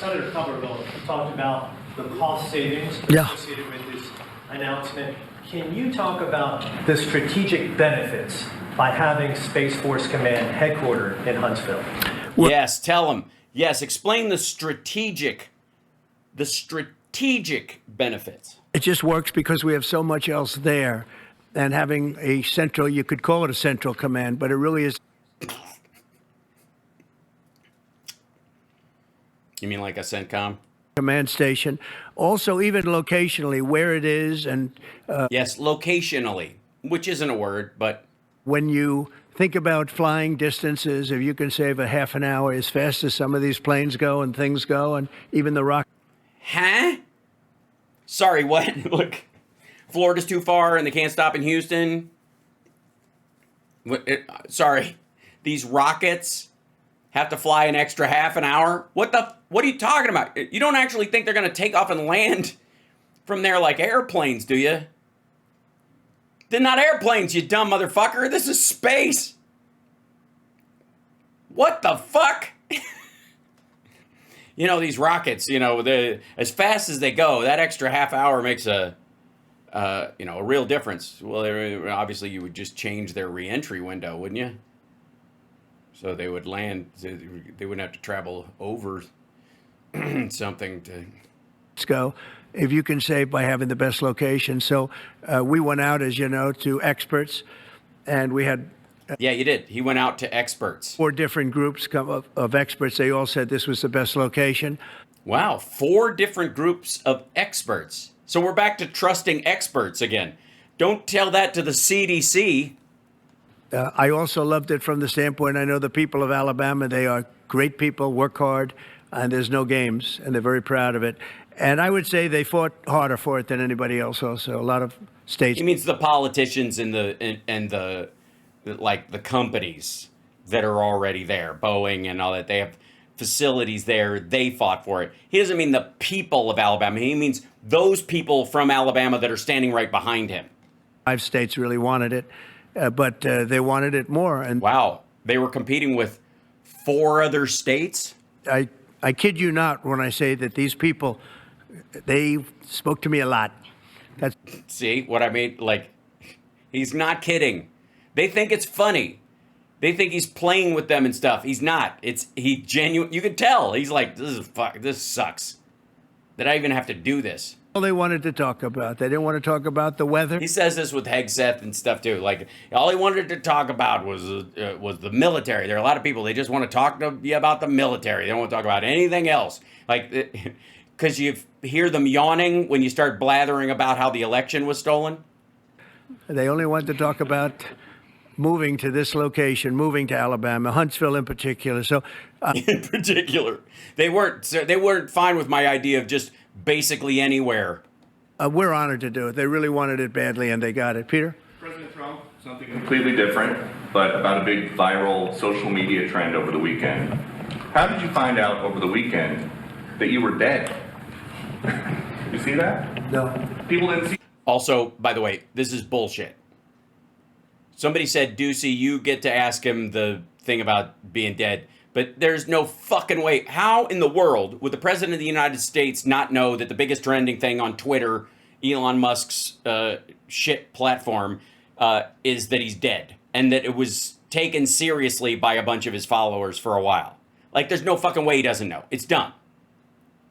Senator Coverville talked about the cost savings Yeah. associated with this announcement. Can you talk about the strategic benefits by having Space Force Command headquartered in Huntsville? Yes, tell him. Yes, explain the strategic benefits. It just works because we have so much else there. And having a central, you could call it a central command, but it really is. You mean like a CENTCOM? Command station. Also, even locationally, where it is, and Yes, locationally, which isn't a word, but when you think about flying distances, if you can save a half an hour as fast as some of these planes go and things go, and even the rocket. huh? Sorry, what? Look, Florida's too far and they can't stop in Houston. Sorry, these rockets have to fly an extra half an hour? What are you talking about? You don't actually think they're going to take off and land from there like airplanes, do you? They're not airplanes, you dumb motherfucker. This is space. What the fuck? You know, these rockets, you know, as fast as they go, that extra half hour makes a real difference. Well, obviously you would just change their re-entry window, wouldn't you? So they would land, they wouldn't have to travel over something to Go, if you can save by having the best location. So we went out, as you know, to experts, and we had Yeah, you did. He went out to experts. 4 different groups of experts. They all said this was the best location. Wow, 4 different groups of experts. So we're back to trusting experts again. Don't tell that to the CDC. I also loved it from the standpoint, I know the people of Alabama, they are great people, work hard, and there's no games, and they're very proud of it. And I would say they fought harder for it than anybody else also. A lot of states. He means the politicians and the companies that are already there, Boeing and all that. They have facilities there. They fought for it. He doesn't mean the people of Alabama. He means those people from Alabama that are standing right behind him. 5 states really wanted it, but they wanted it more. And wow, they were competing with 4 other states? I kid you not when I say that these people, they spoke to me a lot. That's See what I mean? Like, he's not kidding. They think it's funny. They think he's playing with them and stuff. He's not. He genuine. You can tell. He's like, this sucks. Did I even have to do this? all they wanted to talk about. They didn't want to talk about the weather. He says this with Hegseth and stuff too. Like, all he wanted to talk about was the military. There are a lot of people, they just want to talk to you about the military. They don't want to talk about anything else. Like, because you hear them yawning when you start blathering about how the election was stolen. They only wanted to talk about moving to this location, moving to Alabama, Huntsville in particular. So, in particular, they weren't fine with my idea of just basically anywhere. we're honored to do it. They really wanted it badly, and they got it. Peter? President Trump, something completely different, but about a big viral social media trend over the weekend. How did you find out over the weekend that you were dead? You see that? No. People didn't see. Also, by the way, this is bullshit. Somebody said, Ducey, you get to ask him the thing about being dead. But there's no fucking way. How in the world would the President of the United States not know that the biggest trending thing on Twitter, Elon Musk's shit platform, is that he's dead? And that it was taken seriously by a bunch of his followers for a while. Like, there's no fucking way he doesn't know. It's dumb.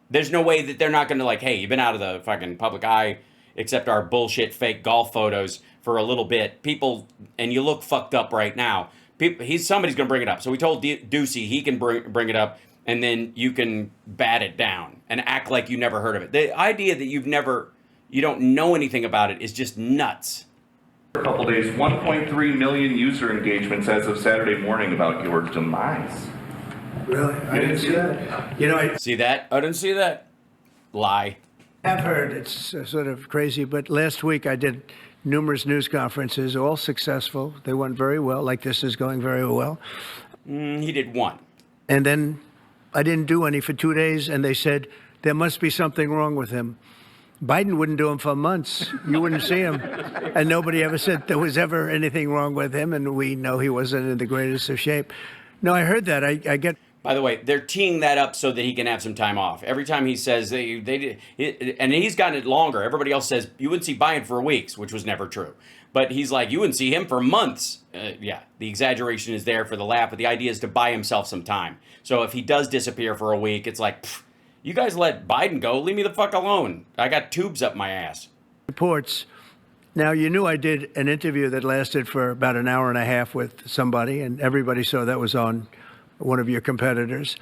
There's no way that they're not going to like, hey, you've been out of the fucking public eye, except our bullshit fake golf photos for a little bit. People, and you look fucked up right now. Somebody's going to bring it up. So we told Ducey he can bring it up, and then you can bat it down and act like you never heard of it. The idea that you don't know anything about it is just nuts. For a couple days, 1.3 million user engagements as of Saturday morning about your demise. Really? I didn't see that. You know, I See that? I didn't see that. Lie. have heard it's sort of crazy, but last week I did numerous news conferences, all successful. They went very well, like this is going very well. He did one. And then I didn't do any for 2 days, and they said there must be something wrong with him. Biden wouldn't do them for months. You wouldn't see him. And nobody ever said there was ever anything wrong with him, and we know he wasn't in the greatest of shape. No, I heard that. I get... By the way, they're teeing that up so that he can have some time off. Every time he says and he's gotten it longer. Everybody else says you wouldn't see Biden for weeks, which was never true. But he's like, you wouldn't see him for months. Yeah, the exaggeration is there for the laugh, but the idea is to buy himself some time. So if he does disappear for a week, it's like, you guys let Biden go. Leave me the fuck alone. I got tubes up my ass. Reports. Now, you knew I did an interview that lasted for about an hour and a half with somebody, and everybody saw that was on one of your competitors.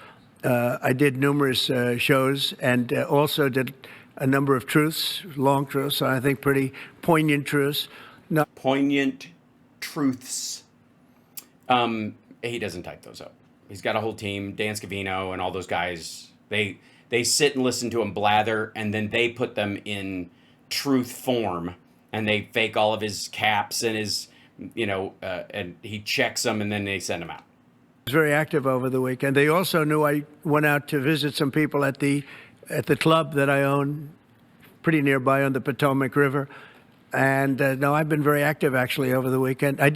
I did numerous shows and also did a number of truths, long truths, and I think pretty poignant truths. No, Poignant truths. He doesn't type those up. He's got a whole team, Dan Scavino and all those guys. They sit and listen to him blather, and then they put them in truth form, and they fake all of his caps and his, and he checks them, and then they send them out. was very active over the weekend. They also knew I went out to visit some people at the club that I own, pretty nearby on the Potomac River. And no, I've been very active actually over the weekend. I've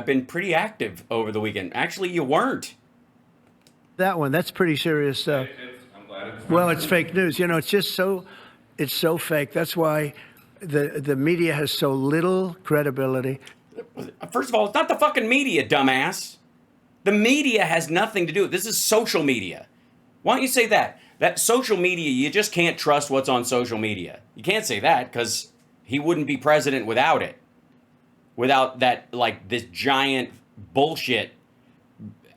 been pretty active over the weekend. Actually, you weren't. That one, that's pretty serious stuff. I'm glad it's Well, it's fake news. It's just it's so fake. That's why the media has so little credibility. First of all, it's not the fucking media, dumbass. The media has nothing to do with it. This is social media. Why don't you say that? That social media, you just can't trust what's on social media. You can't say that because he wouldn't be president without it. Without that, like, this giant bullshit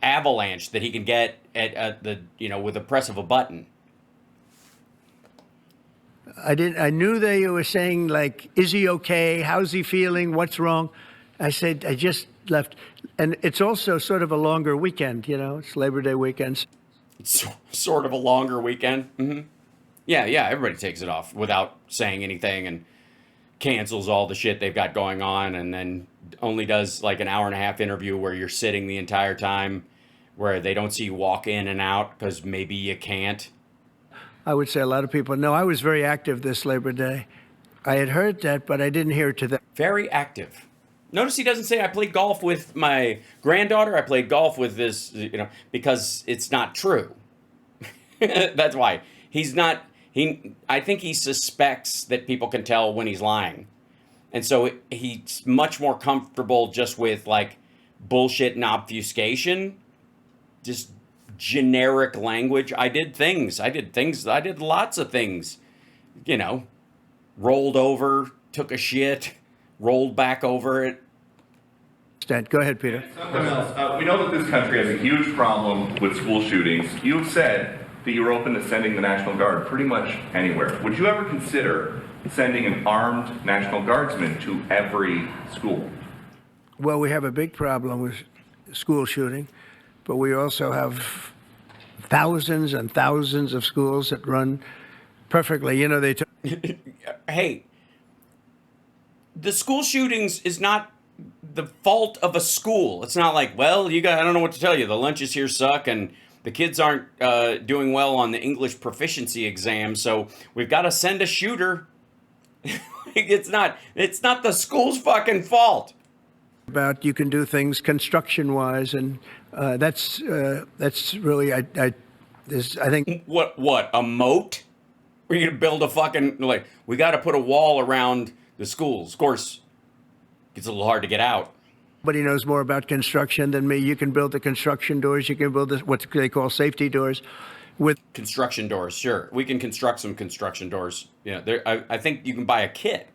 avalanche that he can get at the, with the press of a button. I knew they were saying, like, is he okay? How's he feeling? What's wrong? I said, I just left. And it's also sort of a longer weekend, it's Labor Day weekend. It's sort of a longer weekend. Mm-hmm. Yeah, everybody takes it off without saying anything and cancels all the shit they've got going on, and then only does like an hour and a half interview where you're sitting the entire time, where they don't see you walk in and out because maybe you can't. I would say a lot of people know I was very active this Labor Day. I had heard that, but I didn't hear it to that. Very active. Notice he doesn't say I played golf with my granddaughter. I played golf with this, because it's not true. That's why he's not. I think he suspects that people can tell when he's lying. And so he's much more comfortable just with like bullshit and obfuscation, just generic language. I did lots of things, rolled over, took a shit, rolled back over it. Go ahead, Peter. Something else. We know that this country has a huge problem with school shootings. You've said that you're open to sending the National Guard pretty much anywhere. Would you ever consider sending an armed National Guardsman to every school? Well, we have a big problem with school shooting, but we also have thousands and thousands of schools that run perfectly. Hey, the school shootings is not the fault of a school. It's not like, well, I don't know what to tell you. The lunches here suck, and the kids aren't doing well on the English proficiency exam, so we've got to send a shooter. It's not the school's fucking fault. About you can do things construction-wise, and that's really I think. What a moat? We're gonna build a fucking we got to put a wall around the schools. Of course, it's a little hard to get out. Nobody knows more about construction than me. You can build the construction doors. You can build what they call safety doors. With construction doors, sure. We can construct some construction doors. I think you can buy a kit.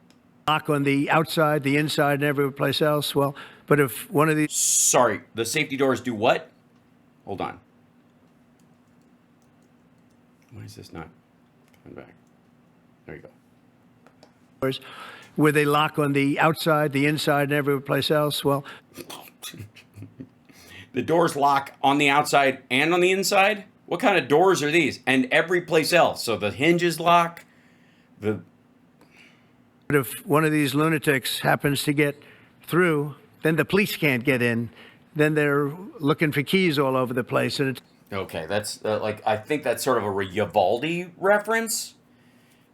Lock on the outside, the inside, and every place else. Well, but if one of these... Sorry, the safety doors do what? Hold on. Why is this not coming back? There you go. Doors, where they lock on the outside, the inside, and every place else. Well... The doors lock on the outside and on the inside? What kind of doors are these? And every place else. So the hinges lock. But if one of these lunatics happens to get through, then the police can't get in. Then they're looking for keys all over the place. And okay, that's I think that's sort of a Uvalde reference.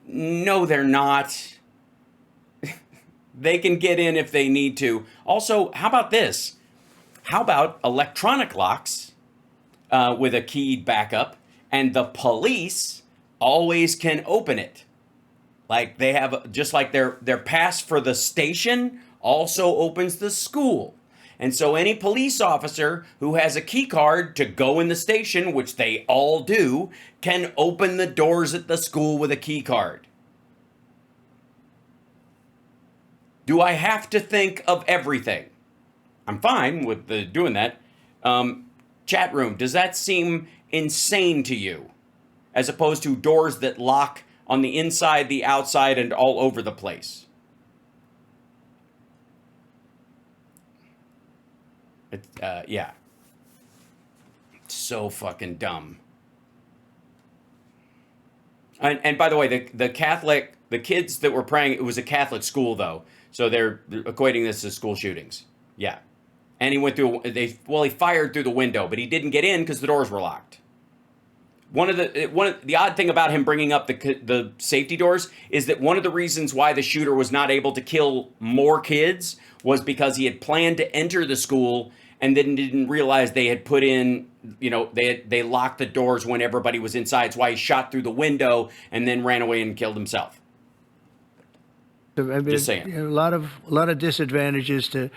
No, they're not. They can get in if they need to. Also, how about this? How about electronic locks with a keyed backup, and the police always can open it. Like they have, just like their pass for the station also opens the school. And so any police officer who has a key card to go in the station, which they all do, can open the doors at the school with a key card. Do I have to think of everything? I'm fine with doing that. Chat room, does that seem insane to you? As opposed to doors that lock on the inside, the outside, and all over the place. Yeah. So fucking dumb. And by the way, the kids that were praying, it was a Catholic school though. So they're equating this to school shootings. Yeah. And he went through, he fired through the window, but he didn't get in because the doors were locked. The odd thing about him bringing up the safety doors is that one of the reasons why the shooter was not able to kill more kids was because he had planned to enter the school and then didn't realize they had put in, they locked the doors when everybody was inside. It's why he shot through the window and then ran away and killed himself. Just saying. A lot of disadvantages to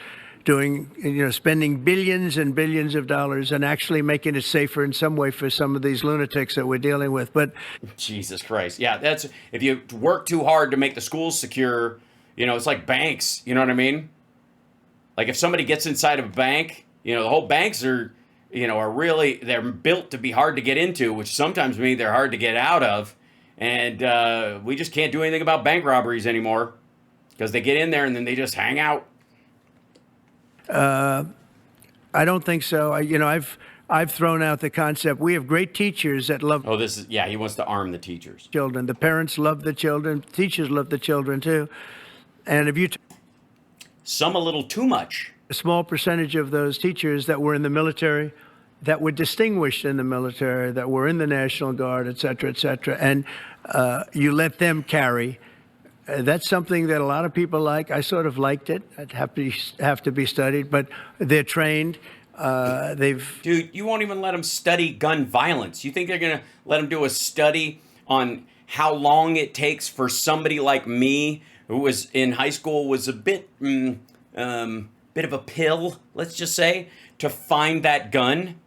doing, spending billions and billions of dollars and actually making it safer in some way for some of these lunatics that we're dealing with. But Jesus Christ. Yeah, that's, if you work too hard to make the schools secure, it's like banks, you know what I mean? Like if somebody gets inside of a bank, the whole banks are, are really, they're built to be hard to get into, which sometimes means they're hard to get out of. And we just can't do anything about bank robberies anymore because they get in there and then they just hang out. I don't think so. I've thrown out the concept. We have great teachers that love. Oh, he wants to arm the teachers. Children. The parents love the children. Teachers love the children too. And if you some a little too much. A small percentage of those teachers that were in the military, that were distinguished in the military, that were in the National Guard, et cetera, and you let them carry. That's something that a lot of people like. I sort of liked it. It'd have to be studied, but they're trained. Dude, you won't even let them study gun violence. You think they're going to let them do a study on how long it takes for somebody like me, who was in high school, was a bit of a pill, let's just say, to find that gun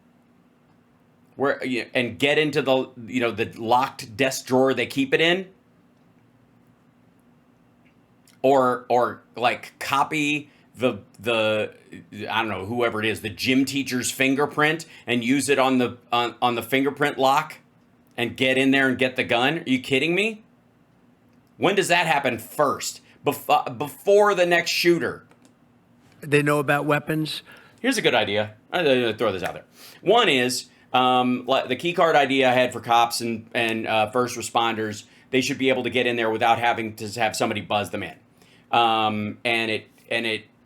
and get into the locked desk drawer they keep it in? Or like copy the I don't know, whoever it is, the gym teacher's fingerprint and use it on the fingerprint lock and get in there and get the gun? Are you kidding me? When does that happen first? Before the next shooter. They know about weapons. Here's a good idea. I'm going to throw this out there. One is the key card idea I had for cops and first responders. They should be able to get in there without having to have somebody buzz them in.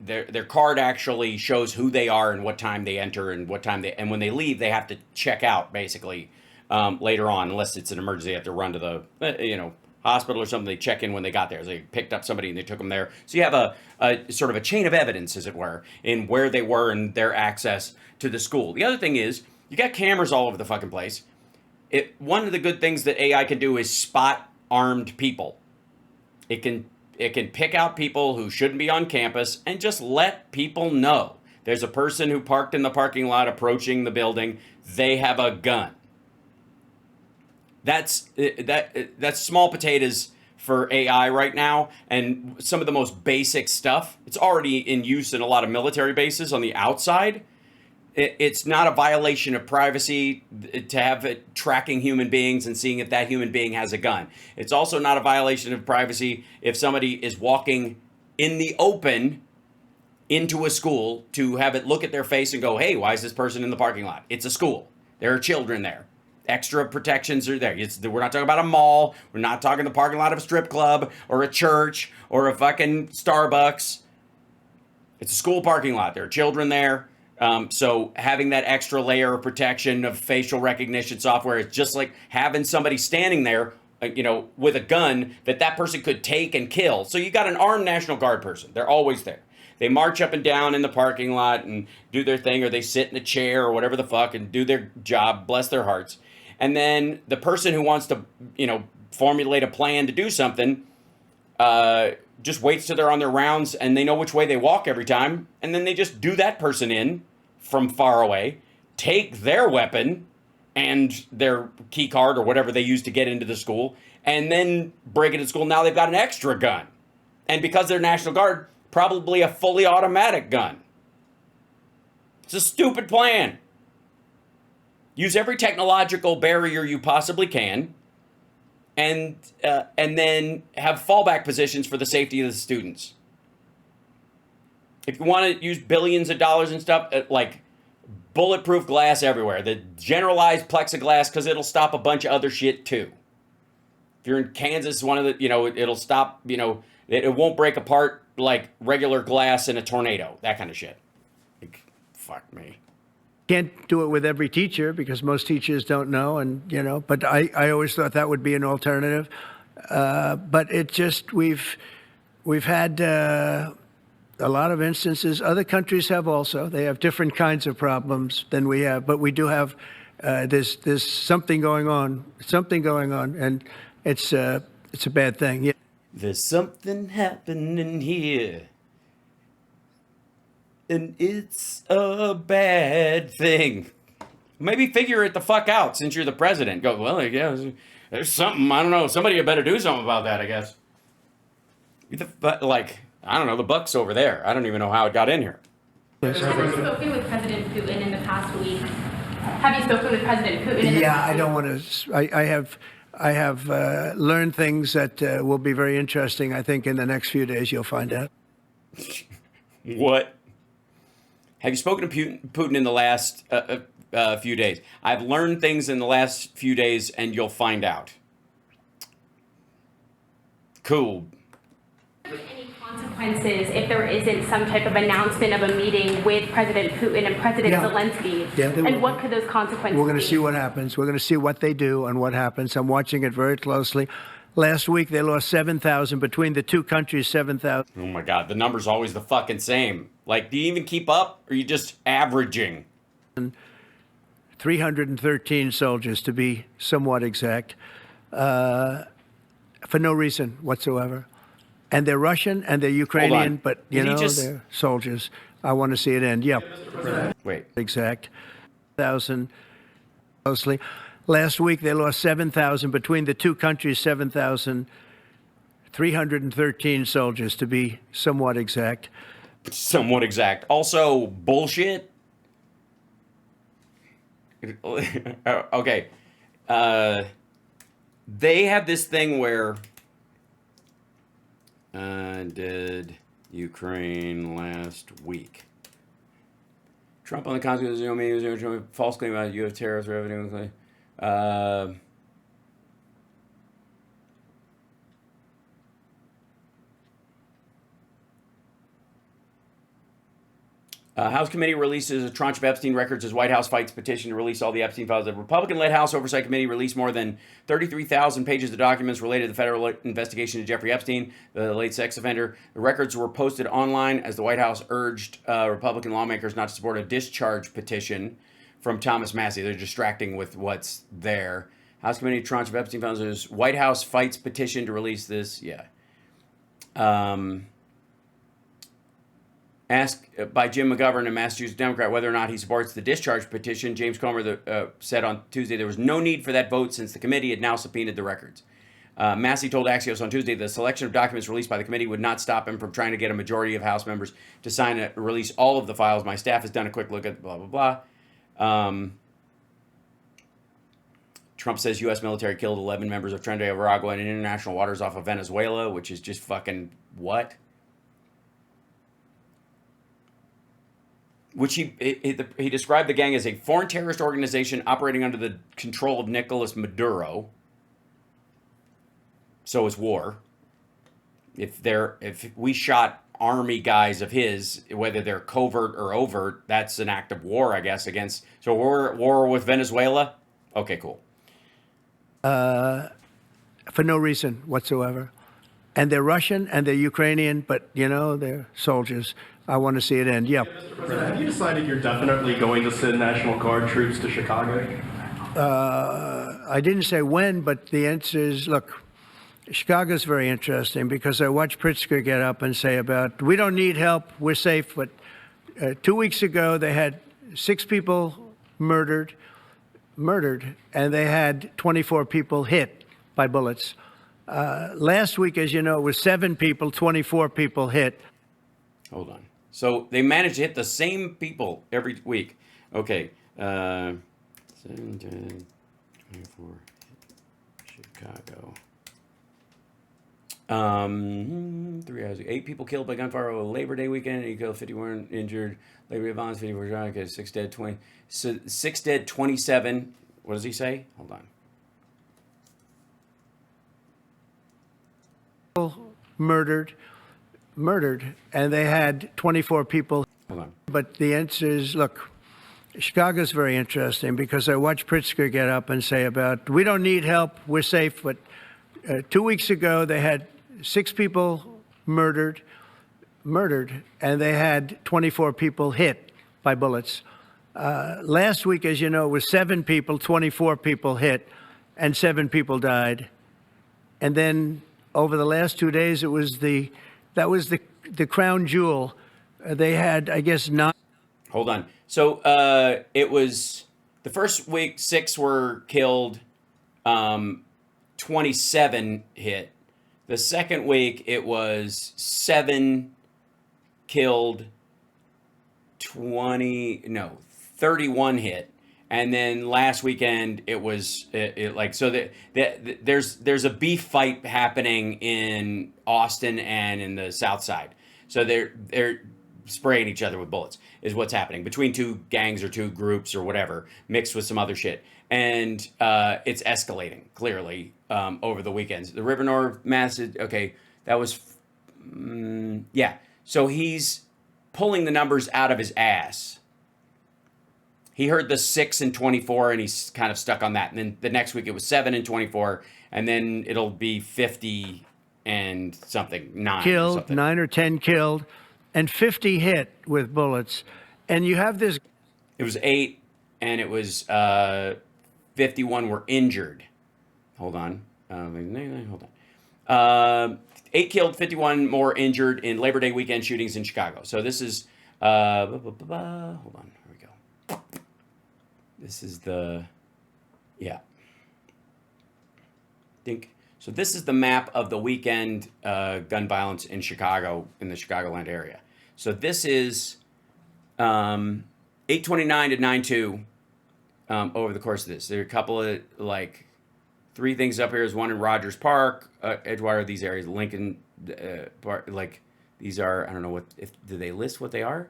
Their card actually shows who they are and what time they enter and and when they leave, they have to check out basically later on, unless it's an emergency. They have to run to the hospital or something. They check in when they got there. So they picked up somebody and they took them there. So you have a sort of a chain of evidence, as it were, in where they were and their access to the school. The other thing is you got cameras all over the fucking place. One of the good things that AI can do is spot armed people. It can pick out people who shouldn't be on campus and just let people know there's a person who parked in the parking lot approaching the building. They have a gun. That's small potatoes for AI right now, and some of the most basic stuff. It's already in use in a lot of military bases on the outside. It's not a violation of privacy to have it tracking human beings and seeing if that human being has a gun. It's also not a violation of privacy if somebody is walking in the open into a school to have it look at their face and go, hey, why is this person in the parking lot? It's a school. There are children there. Extra protections are there. We're not talking about a mall. We're not talking the parking lot of a strip club or a church or a fucking Starbucks. It's a school parking lot. There are children there. So having that extra layer of protection of facial recognition software is just like having somebody standing there, with a gun that person could take and kill. So you got an armed National Guard person. They're always there. They march up and down in the parking lot and do their thing, or they sit in a chair or whatever the fuck and do their job, bless their hearts. And then the person who wants to, formulate a plan to do something, just waits till they're on their rounds and they know which way they walk every time. And then they just do that person in from far away, take their weapon and their key card or whatever they use to get into the school, and then break into school. Now they've got an extra gun. And because they're National Guard, probably a fully automatic gun. It's a stupid plan. Use every technological barrier you possibly can, and then have fallback positions for the safety of the students. If you want to use billions of dollars and stuff, like bulletproof glass everywhere, the generalized plexiglass, because it'll stop a bunch of other shit too. If you're in Kansas, one of the, it'll stop, it won't break apart like regular glass in a tornado, that kind of shit. Like, fuck me. Can't do it with every teacher because most teachers don't know, and but I always thought that would be an alternative. But it just we've had a lot of instances. Other countries have also. They have different kinds of problems than we have, but we do have. There's something going on. And it's a bad thing. Yeah. There's something happening here. And it's a bad thing. Maybe figure it the fuck out since you're the president. Go, well, yeah, there's something, I don't know, somebody better do something about that, I guess. Like, I don't know, the buck's over there. I don't even know how it got in here. Have you spoken with President Putin in the past week? Have you spoken with President Putin in the past I don't want to. I have learned things that will be very interesting. I think in the next few days you'll find out. What? Have you spoken to Putin in the last few days? I've learned things in the last few days, and you'll find out. Cool. Any consequences if there isn't some type of announcement of a meeting with President Putin and President Zelensky? Yeah, and what could those consequences be? We're going to see what happens. We're going to see what they do and what happens. I'm watching it very closely. Last week, they lost 7,000 between the two countries, 7,000. Oh, my God. The number's always the fucking same. Like, do you even keep up, or are you just averaging? 313 soldiers, to be somewhat exact, for no reason whatsoever. And they're Russian and they're Ukrainian, but, they're soldiers. I want to see it end. Yeah. Wait. Exact. 1,000 closely. Last week, they lost 7,000 between the two countries, 7,313 soldiers, to be somewhat exact. Somewhat exact. Also, bullshit. Okay. They have this thing where did Ukraine last week. Trump on the Constitution, false claim about U.S. terrorist revenue. House committee releases a tranche of Epstein records as White House fights petition to release all the Epstein files. The Republican-led House Oversight Committee released more than 33,000 pages of documents related to the federal investigation of Jeffrey Epstein, the late sex offender. The records were posted online as the White House urged Republican lawmakers not to support a discharge petition from Thomas Massie. They're distracting with what's there. House committee tranche of Epstein files is White House fights petition to release this. Yeah. Asked by Jim McGovern, a Massachusetts Democrat, whether or not he supports the discharge petition, James Comer said on Tuesday there was no need for that vote since the committee had now subpoenaed the records. Massie told Axios on Tuesday the selection of documents released by the committee would not stop him from trying to get a majority of House members to sign and release all of the files. My staff has done a quick look at blah, blah, blah. Trump says U.S. military killed 11 members of Tren de Aragua in international waters off of Venezuela, which is just fucking what? Which he described the gang as a foreign terrorist organization operating under the control of Nicolas Maduro. So is war. If we shot army guys of his, whether they're covert or overt, that's an act of war, I guess, against. So we're at war with Venezuela? Okay, cool. For no reason whatsoever. And they're Russian and they're Ukrainian, but, they're soldiers. I want to see it end. Yeah. Mr. President, have you decided you're definitely going to send National Guard troops to Chicago? I didn't say when, but the answer is, look, Chicago's very interesting because I watched Pritzker get up and say we don't need help, we're safe. But 2 weeks ago, they had 6 people murdered, and they had 24 people hit by bullets. Last week, as you know, it was 7 people, 24 people hit. Hold on. So they managed to hit the same people every week. Okay. 7, 10, 24, Chicago. 3 hours. 8 people killed by gunfire over Labor Day weekend. You killed 51 injured. Labor Day violence, 54 shot. Okay, 6 dead, 20. So 6 dead, 27. What does he say? Hold on. Murdered, and they had 24 people. Hold on. But the answer is, look, Chicago's very interesting because I watched Pritzker get up and say we don't need help, we're safe. But 2 weeks ago, they had 6 people murdered, and they had 24 people hit by bullets. Last week, as you know, it was 7 people, 24 people hit, and 7 people died. And then over the last 2 days, that was the crown jewel. They had, I guess, 9. Hold on. So it was the first week, 6 were killed, 27 hit. The second week, it was 7 killed, 31 hit. And then last weekend, it was there's a beef fight happening in Austin and in the South Side. So they're spraying each other with bullets is what's happening between 2 gangs or 2 groups or whatever, mixed with some other shit. And it's escalating clearly over the weekends. The River North massive. Okay, that was yeah. So he's pulling the numbers out of his ass. He heard the 6 and 24, and he's kind of stuck on that. And then the next week it was 7 and 24, and then it'll be 50 and something, 9 killed, or something. 9 or 10 killed, and 50 hit with bullets. And you have this. It was 8, and it was 51 were injured. Hold on. Hold on. 8 killed, 51 more injured in Labor Day weekend shootings in Chicago. So this is, hold on, here we go. This is the, yeah. So this is the map of the weekend gun violence in Chicago, in the Chicagoland area. So this is 8/29 to 9/2 over the course of this. There are a couple of, 3 things up here. Is one in Rogers Park, Edgewater, these areas, Lincoln, Park, these are, I don't know do they list what they are?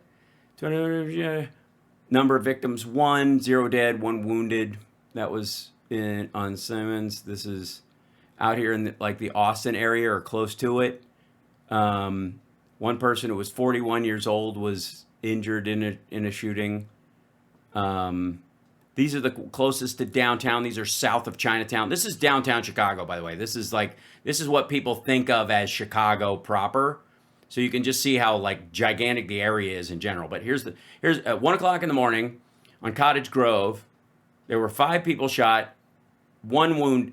Number of victims, 1, 0 dead, 1 wounded. That was on Simmons. This is out here in the Austin area or close to it. One person who was 41 years old was injured in a shooting. These are the closest to downtown. These are south of Chinatown. This is downtown Chicago, by the way. This is what people think of as Chicago proper. So you can just see how gigantic the area is in general. But here's at 1 o'clock in the morning on Cottage Grove, there were 5 people shot, 1 wound,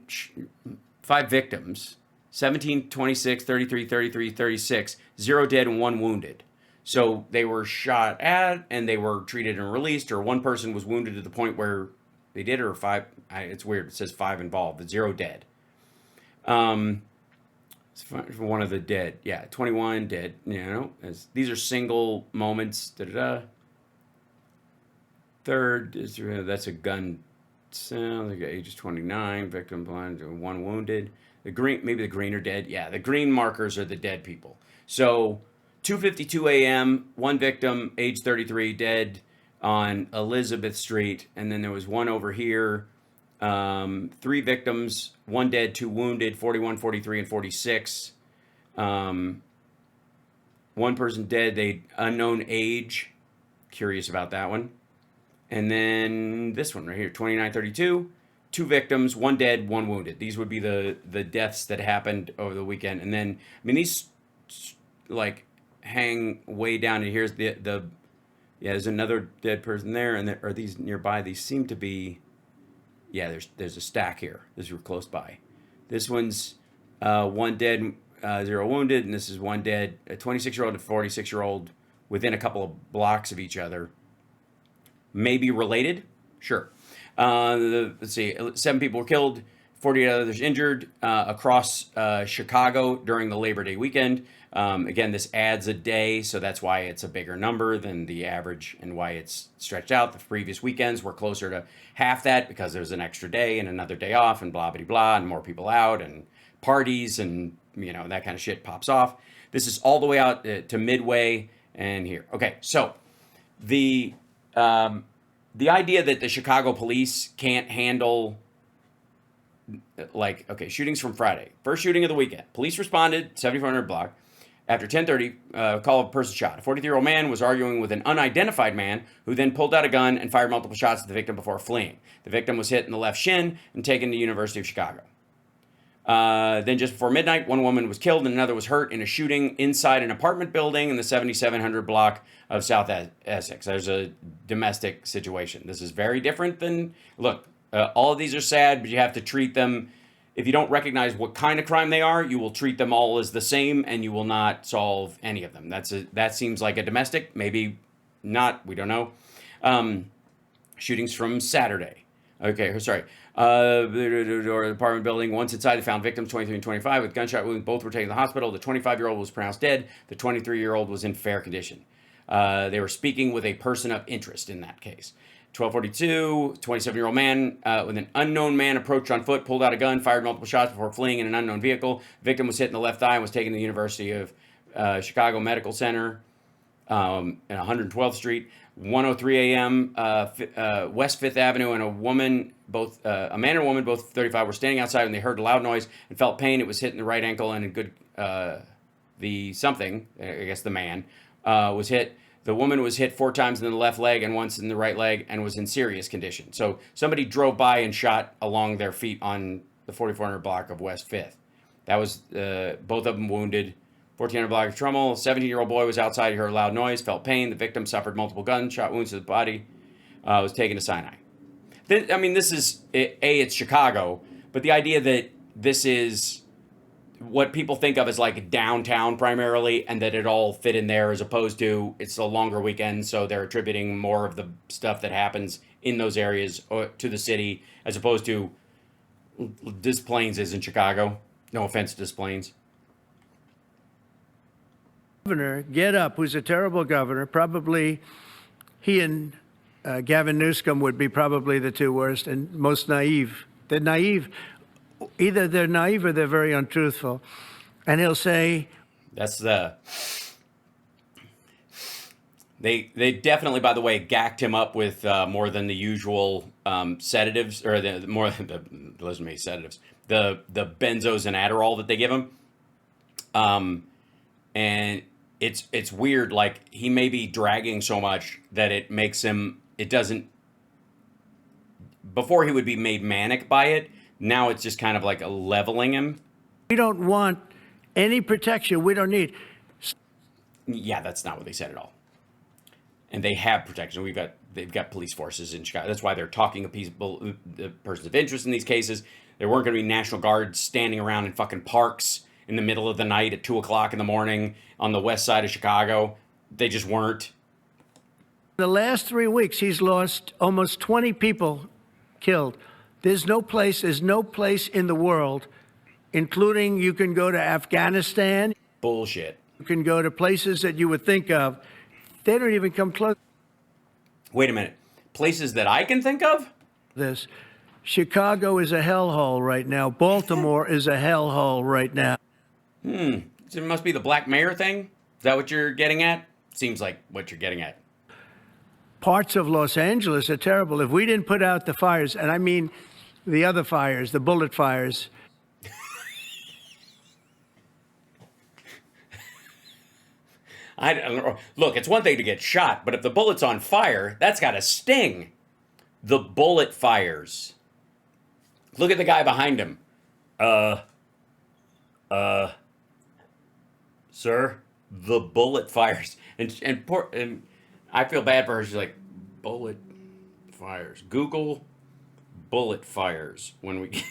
5 victims, 17, 26, 33, 33, 36, 0 dead and 1 wounded. So they were shot at and they were treated and released, or 1 person was wounded to the point where they did, or 5. It's weird. It says 5 involved, but 0 dead. One of the dead. Yeah, 21 dead. These are single moments. Third, that's a gun sound. Age is 29. Victim blind. 1 wounded. Maybe the green are dead. Yeah, the green markers are the dead people. So 2:52 a.m., 1 victim, age 33, dead on Elizabeth Street. And then there was 1 over here. 3 victims, 1 dead, 2 wounded, 41, 43, and 46. 1 person dead, they unknown age. Curious about that one. And then this one right here, 2932. 2 victims, 1 dead, 1 wounded. These would be the deaths that happened over the weekend. And then, these hang way down, and here's the yeah, there's another dead person there, and are these nearby? These seem to be, yeah, there's a stack here. These were close by. This one's 1 dead, 0 wounded, and this is 1 dead, a 26-year-old and 46-year-old within a couple of blocks of each other. Maybe related? Sure. Let's see, 7 people were killed, 48 others injured across Chicago during the Labor Day weekend. Again, this adds a day, so that's why it's a bigger number than the average and why it's stretched out. The previous weekends were closer to half that because there's an extra day and another day off and blah, blah, blah, and more people out and parties and, that kind of shit pops off. This is all the way out to Midway and here. Okay, so the idea that the Chicago police can't handle, shootings from Friday. First shooting of the weekend. Police responded, 7400 block. After 10:30, call of a person shot. A 43-year-old man was arguing with an unidentified man who then pulled out a gun and fired multiple shots at the victim before fleeing. The victim was hit in the left shin and taken to University of Chicago. Then just before midnight, 1 woman was killed and another was hurt in a shooting inside an apartment building in the 7700 block of South Essex. There's a domestic situation. This is very different than, look, all of these are sad, but you have to treat them. If you don't recognize what kind of crime they are, you will treat them all as the same, and you will not solve any of them. That seems like a domestic, maybe not. We don't know. Shootings from Saturday. Okay, sorry. The apartment building. Once inside, they found victims 23 and 25 with gunshot wounds. Both were taken to the hospital. The 25-year-old was pronounced dead. The 23-year-old was in fair condition. They were speaking with a person of interest in that case. 1242, 27-year-old man with an unknown man approached on foot, pulled out a gun, fired multiple shots before fleeing in an unknown vehicle. Victim was hit in the left thigh and was taken to the University of Chicago Medical Center at 112th Street. 1:03 a.m. West 5th Avenue, and a man and a woman, both 35, were standing outside when they heard a loud noise and felt pain. It was hit in the right ankle, and the man, was hit. The woman was hit 4 times in the left leg and once in the right leg and was in serious condition. So somebody drove by and shot along their feet on the 4400 block of West 5th. That was both of them wounded. 1400 block of Trumbull. A 17-year-old boy was outside. He heard a loud noise, felt pain. The victim suffered multiple gunshot wounds to the body. Was taken to Sinai. This is, it's Chicago, but the idea that this is what people think of as like downtown primarily, and that it all fit in there, as opposed to it's a longer weekend, so they're attributing more of the stuff that happens in those areas to the city, as opposed to Des Plaines is in Chicago. No offense to Des Plaines. Governor, get up, who's a terrible governor. Probably he and Gavin Newsom would be probably the 2 worst and most naive. They're naive. Either they're naive or they're very untruthful. And he'll say... They definitely, by the way, gacked him up with more than the usual sedatives, or sedatives, the benzos and Adderall that they give him. And it's weird, like, he may be dragging so much that it makes him, before he would be made manic by it, now it's just kind of like a leveling him. We don't want any protection. We don't need. Yeah, that's not what they said at all. And they have protection. They've got police forces in Chicago. That's why they're talking to people, the persons of interest in these cases. There weren't going to be National Guards standing around in fucking parks in the middle of the night at 2:00 in the morning on the west side of Chicago. They just weren't. The last 3 weeks, he's lost almost 20 people killed. There's no place in the world, including you can go to Afghanistan. Bullshit. You can go to places that you would think of. They don't even come close. Wait a minute. Places that I can think of? This. Chicago is a hellhole right now. Baltimore is a hellhole right now. It must be the Black Mayor thing? Is that what you're getting at? Seems like what you're getting at. Parts of Los Angeles are terrible. If we didn't put out the fires, and I mean the other fires, the bullet fires. I don't know. Look, it's one thing to get shot, but if the bullet's on fire, that's got to sting. The bullet fires. Look at the guy behind him. Sir? the bullet fires. And I feel bad for her. She's like, bullet fires. Google bullet fires when we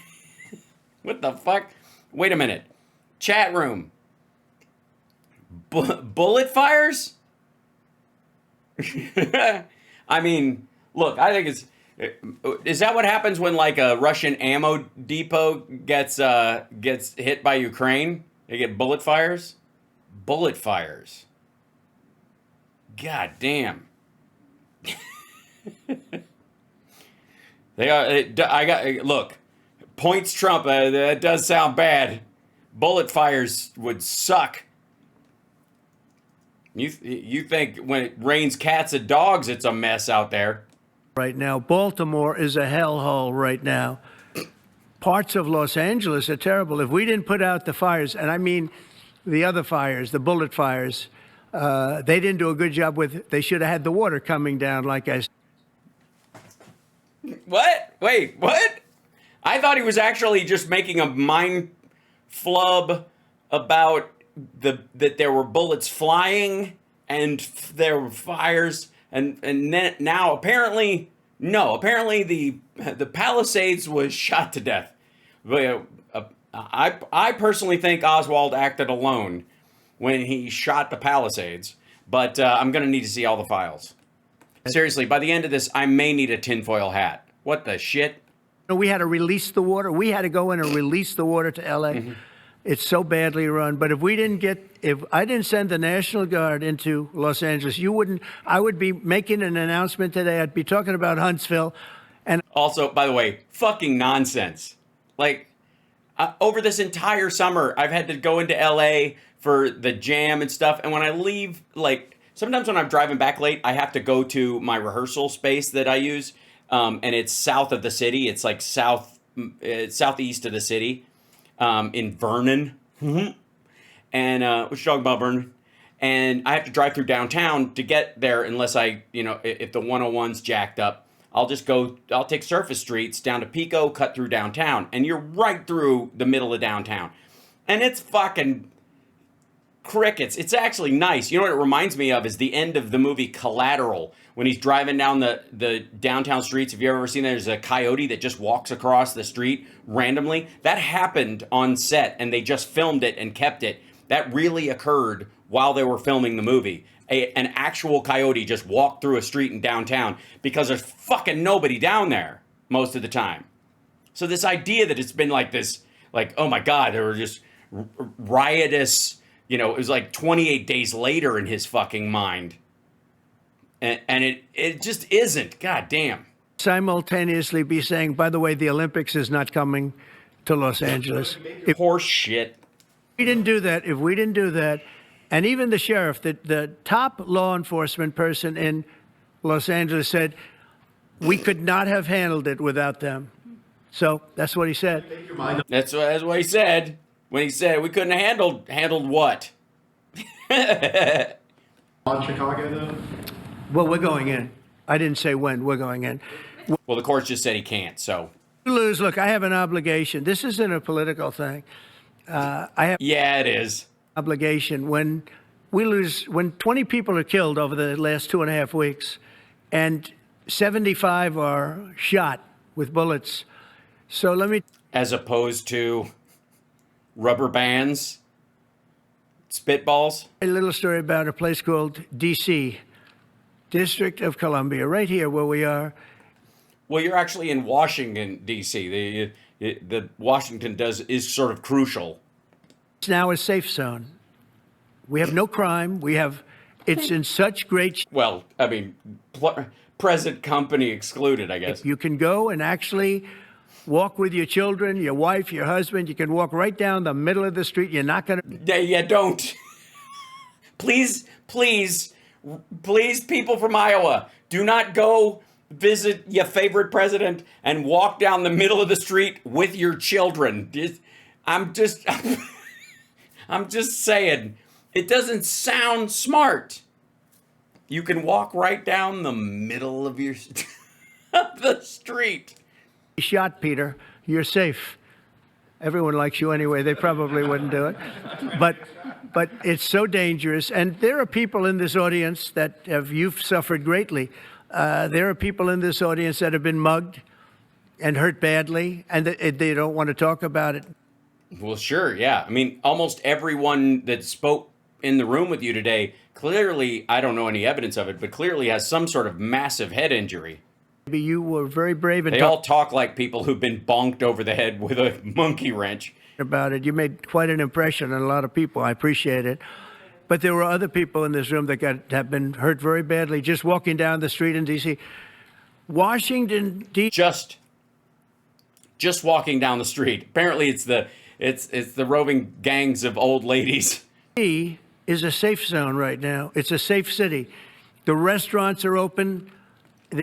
what the fuck? Wait a minute. Chat room. Bullet fires? I mean, look, I think is that what happens when like a Russian ammo depot gets hit by Ukraine? They get bullet fires? Bullet fires. God damn. Look, points Trump. That does sound bad. Bullet fires would suck. You think when it rains cats and dogs, it's a mess out there? Right now, Baltimore is a hellhole right now. Parts of Los Angeles are terrible. If we didn't put out the fires, and I mean the other fires, the bullet fires, they didn't do a good job with. They should have had the water coming down, like I said. What? Wait, what? I thought he was actually just making a mind flub about that there were bullets flying and there were fires and then now apparently the Palisades was shot to death. I personally think Oswald acted alone when he shot the Palisades, but I'm gonna need to see all the files. Seriously, by the end of this, I may need a tinfoil hat. What the shit? We had to release the water. We had to go in and release the water to L.A. Mm-hmm. It's so badly run. But if I didn't send the National Guard into Los Angeles, I would be making an announcement today. I'd be talking about Huntsville. And also, by the way, fucking nonsense. Like, over this entire summer, I've had to go into LA for the jam and stuff. And when I leave, like, sometimes when I'm driving back late, I have to go to my rehearsal space that I use. And it's south of the city. It's like southeast of the city. In Vernon. Mm-hmm. And we're talking about Vernon. And I have to drive through downtown to get there unless if the 101's jacked up, I'll take surface streets down to Pico, cut through downtown. And you're right through the middle of downtown. And it's fucking crickets. It's actually nice. You know what it reminds me of is the end of the movie Collateral. When he's driving down the downtown streets, have you ever seen there's a coyote that just walks across the street randomly? That happened on set, and they just filmed it and kept it. That really occurred while they were filming the movie. An actual coyote just walked through a street in downtown because there's fucking nobody down there most of the time. So this idea that it's been like this, like, oh my God, there were just riotous, it was like 28 days later in his fucking mind. And it just isn't. God damn. Simultaneously be saying, by the way, the Olympics is not coming to Los Angeles. Horse shit. If we didn't do that, and even the sheriff, the top law enforcement person in Los Angeles said, we could not have handled it without them. So that's what he said. That's what he said. When he said we couldn't have handled what? On Chicago, though? Well, we're going in. I didn't say when. We're going in. Well, the court just said he can't, so. Look, I have an obligation. This isn't a political thing. Yeah, it is. Obligation. When 20 people are killed over the last 2.5 weeks, and 75 are shot with bullets. So let me. As opposed to rubber bands, spitballs. A little story about a place called D.C., District of Columbia, right here where we are. Well, you're actually in Washington, D.C. The Washington is sort of crucial. It's now a safe zone. We have no crime. It's in such great. Well, I mean, present company excluded, I guess. You can go and actually walk with your children, your wife, your husband. You can walk right down the middle of the street. You're not going to. Yeah, don't. Please, people from Iowa, do not go visit your favorite president and walk down the middle of the street with your children. I'm just saying, it doesn't sound smart. You can walk right down the middle of the street. Shot, Peter. You're safe. Everyone likes you anyway. They probably wouldn't do it. But But it's so dangerous. And there are people in this audience that you've suffered greatly. There are people in this audience that have been mugged and hurt badly, and they don't want to talk about it. Well, sure, yeah. I mean, almost everyone that spoke in the room with you today, clearly, I don't know any evidence of it, but clearly has some sort of massive head injury. Maybe you were very brave and They all talk like people who've been bonked over the head with a monkey wrench. About it. You made quite an impression on a lot of people. I appreciate it. But there were other people in this room that have been hurt very badly just walking down the street in D.C. Washington, D.C. Just walking down the street. Apparently, it's the roving gangs of old ladies. Is a safe zone right now. It's a safe city. The restaurants are open.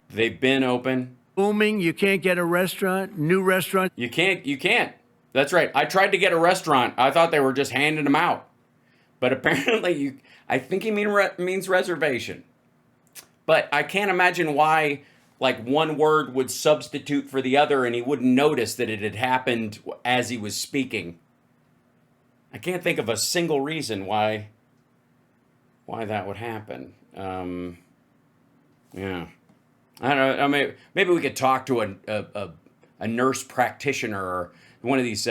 They've been open. Booming. You can't get a restaurant. New restaurant. You can't. That's right. I tried to get a restaurant. I thought they were just handing them out. But apparently, I think he means reservation. But I can't imagine why, like, one word would substitute for the other and he wouldn't notice that it had happened as he was speaking. I can't think of a single reason why that would happen. Yeah. I don't know. Maybe we could talk to a nurse practitioner or one of these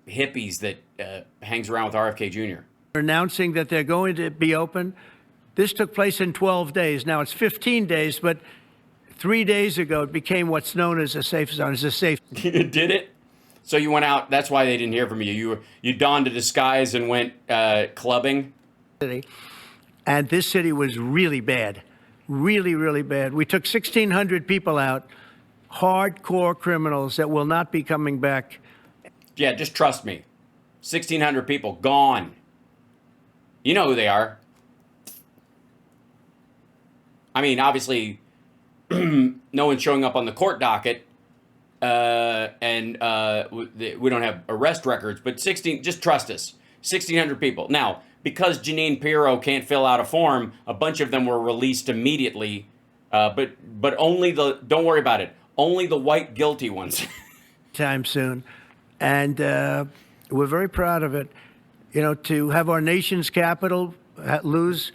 hippies that hangs around with RFK Jr. Announcing that they're going to be open. This took place in 12 days. Now it's 15 days, but 3 days ago it became what's known as a safe zone. It's a safe. Did it? So you went out. That's why they didn't hear from you. You donned a disguise and went clubbing. And this city was really bad, really, really bad. We took 1,600 people out, hardcore criminals that will not be coming back. Yeah, just trust me. 1,600 people gone. You know who they are. I mean, obviously, no one's showing up on the court docket, and we don't have arrest records, but just trust us, 1,600 people. Now, because Janine Pirro can't fill out a form, a bunch of them were released immediately, but only don't worry about it, only the white guilty ones. Time soon. And we're very proud of it. You know, to have our nation's capital lose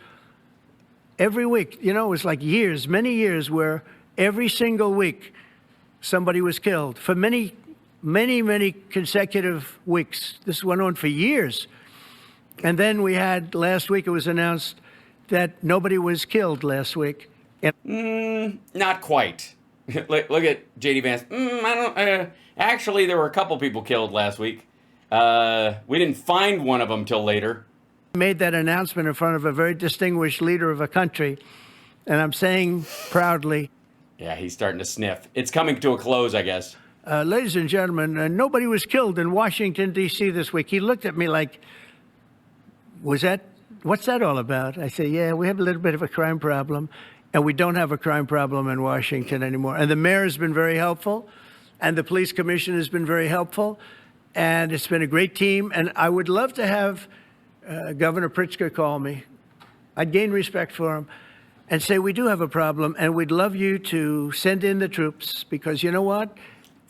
every week, you know, it was like years, many years, where every single week somebody was killed for many, many, many consecutive weeks. This went on for years. And then we had, last week it was announced that nobody was killed last week. Not quite. Look at J.D. Vance. Actually, there were a couple people killed last week. We didn't find one of them till later. Made that announcement in front of a very distinguished leader of a country, and I'm saying proudly. Yeah, he's starting to sniff. It's coming to a close, I guess. Ladies and gentlemen, nobody was killed in Washington, D.C. this week. He looked at me like, what's that all about? I say, yeah, we have a little bit of a crime problem, and we don't have a crime problem in Washington anymore. And the mayor has been very helpful, and the police commission has been very helpful, and it's been a great team. And I would love to have Governor Pritzker call me. I'd gain respect for him and say, we do have a problem, and we'd love you to send in the troops, because you know what?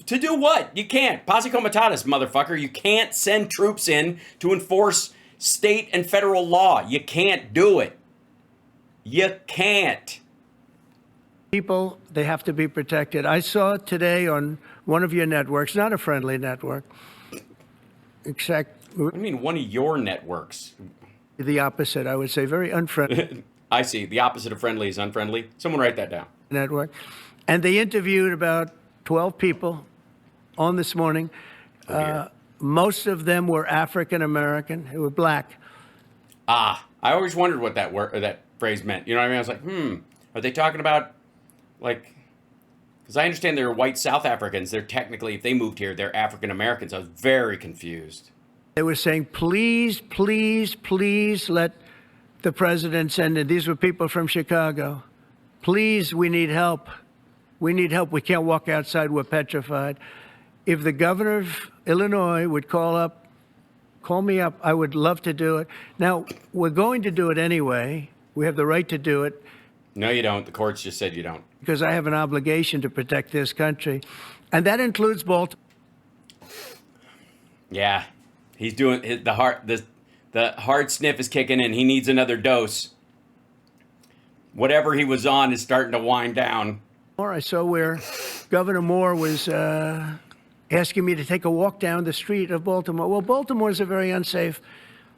To do what? You can't. Posse comitatus, motherfucker. You can't send troops in to enforce state and federal law. You can't do it. You can't. People, they have to be protected. I saw today on one of your networks, not a friendly network, except What do you mean, one of your networks? the opposite, I would say, very unfriendly I see. The opposite of friendly is unfriendly. Someone write that down. network. And they interviewed about 12 people on this morning. Most of them were African American, who were black. I always wondered what that word or that phrase meant. You know what I mean? I was like, are they talking about, like, because I understand they're white South Africans. They're technically, if they moved here, they're African Americans. I was very confused. They were saying, please, please, please let the president send in. These were people from Chicago. Please, we need help. We need help. We can't walk outside. We're petrified. If the governor of Illinois would call me up, I would love to do it. Now, we're going to do it anyway. We have the right to do it. No, you don't. The courts just said you don't. Because I have an obligation to protect this country. And that includes Baltimore. Yeah, he's doing the The hard sniff is kicking in. He needs another dose. Whatever he was on is starting to wind down. I saw where Governor Moore was asking me to take a walk down the street of Baltimore. Well, Baltimore is a very unsafe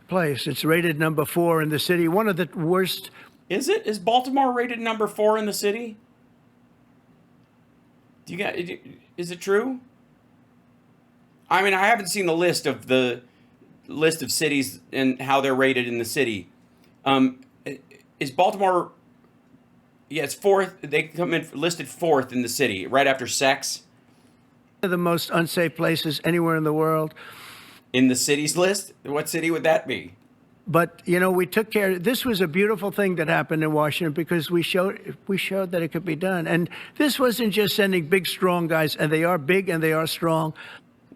place. It's rated number 4 in the city, one of the worst. Is it? Is Baltimore rated number 4 in the city? Is it true? I mean, I haven't seen the list of cities and how they're rated in the city. Is Baltimore? Yeah, it's 4th. They come in listed 4th in the city, right after sex. One of the most unsafe places anywhere in the world. In the city's list? What city would that be? But, you know, we took care. This was a beautiful thing that happened in Washington because we showed that it could be done. And this wasn't just sending big, strong guys, and they are big and they are strong.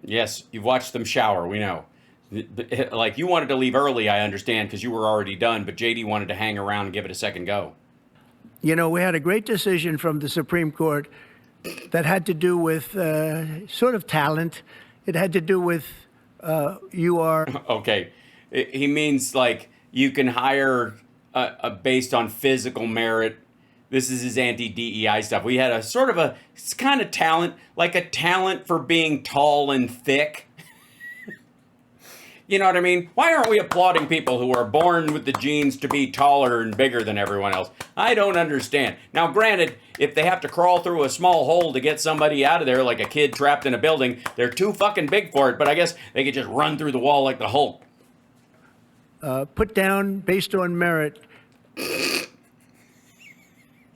Yes, you've watched them shower, we know. Like, you wanted to leave early, I understand, because you were already done, but JD wanted to hang around and give it a second go. You know, we had a great decision from the Supreme Court that had to do with sort of talent. It had to do with you are... Okay. He means, like, you can hire based on physical merit. This is his anti-DEI stuff. We had a sort of it's kind of talent, like a talent for being tall and thick. You know what I mean? Why aren't we applauding people who are born with the genes to be taller and bigger than everyone else? I don't understand. Now, granted, if they have to crawl through a small hole to get somebody out of there, like a kid trapped in a building, they're too fucking big for it, but I guess they could just run through the wall like the Hulk. Put down based on merit.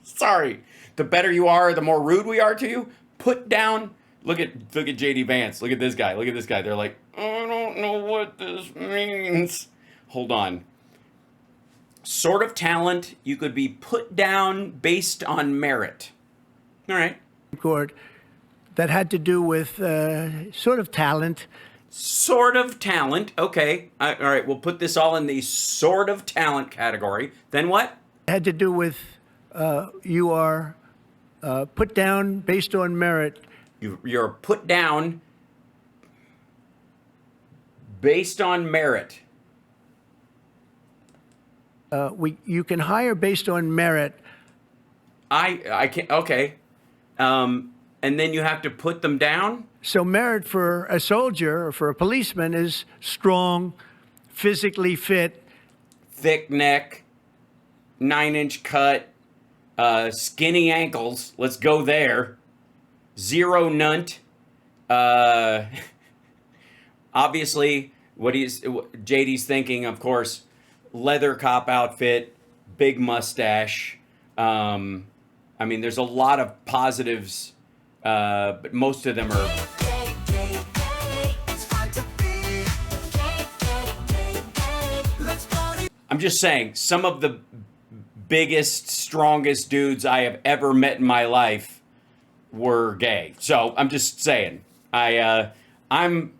Sorry. The better you are, the more rude we are to you. Put down. Look at JD Vance. Look at this guy. Look at this guy. They're like, I don't know what this means. Hold on. Sort of talent. You could be put down based on merit. All right. Court that had to do with sort of talent. Sort of talent. Okay. All right. We'll put this all in the sort of talent category. Then what? Had to do with you are put down based on merit. You're put down based on merit. You can hire based on merit. I can't. Okay. And then you have to put them down. So merit for a soldier or for a policeman is strong, physically fit, thick neck, 9-inch cut, skinny ankles. Let's go there. 0 nunt. Obviously, JD's thinking, of course, leather cop outfit, big mustache. I mean, there's a lot of positives, but most of them are. I'm just saying, some of the biggest, strongest dudes I have ever met in my life were gay. So I'm just saying, I'm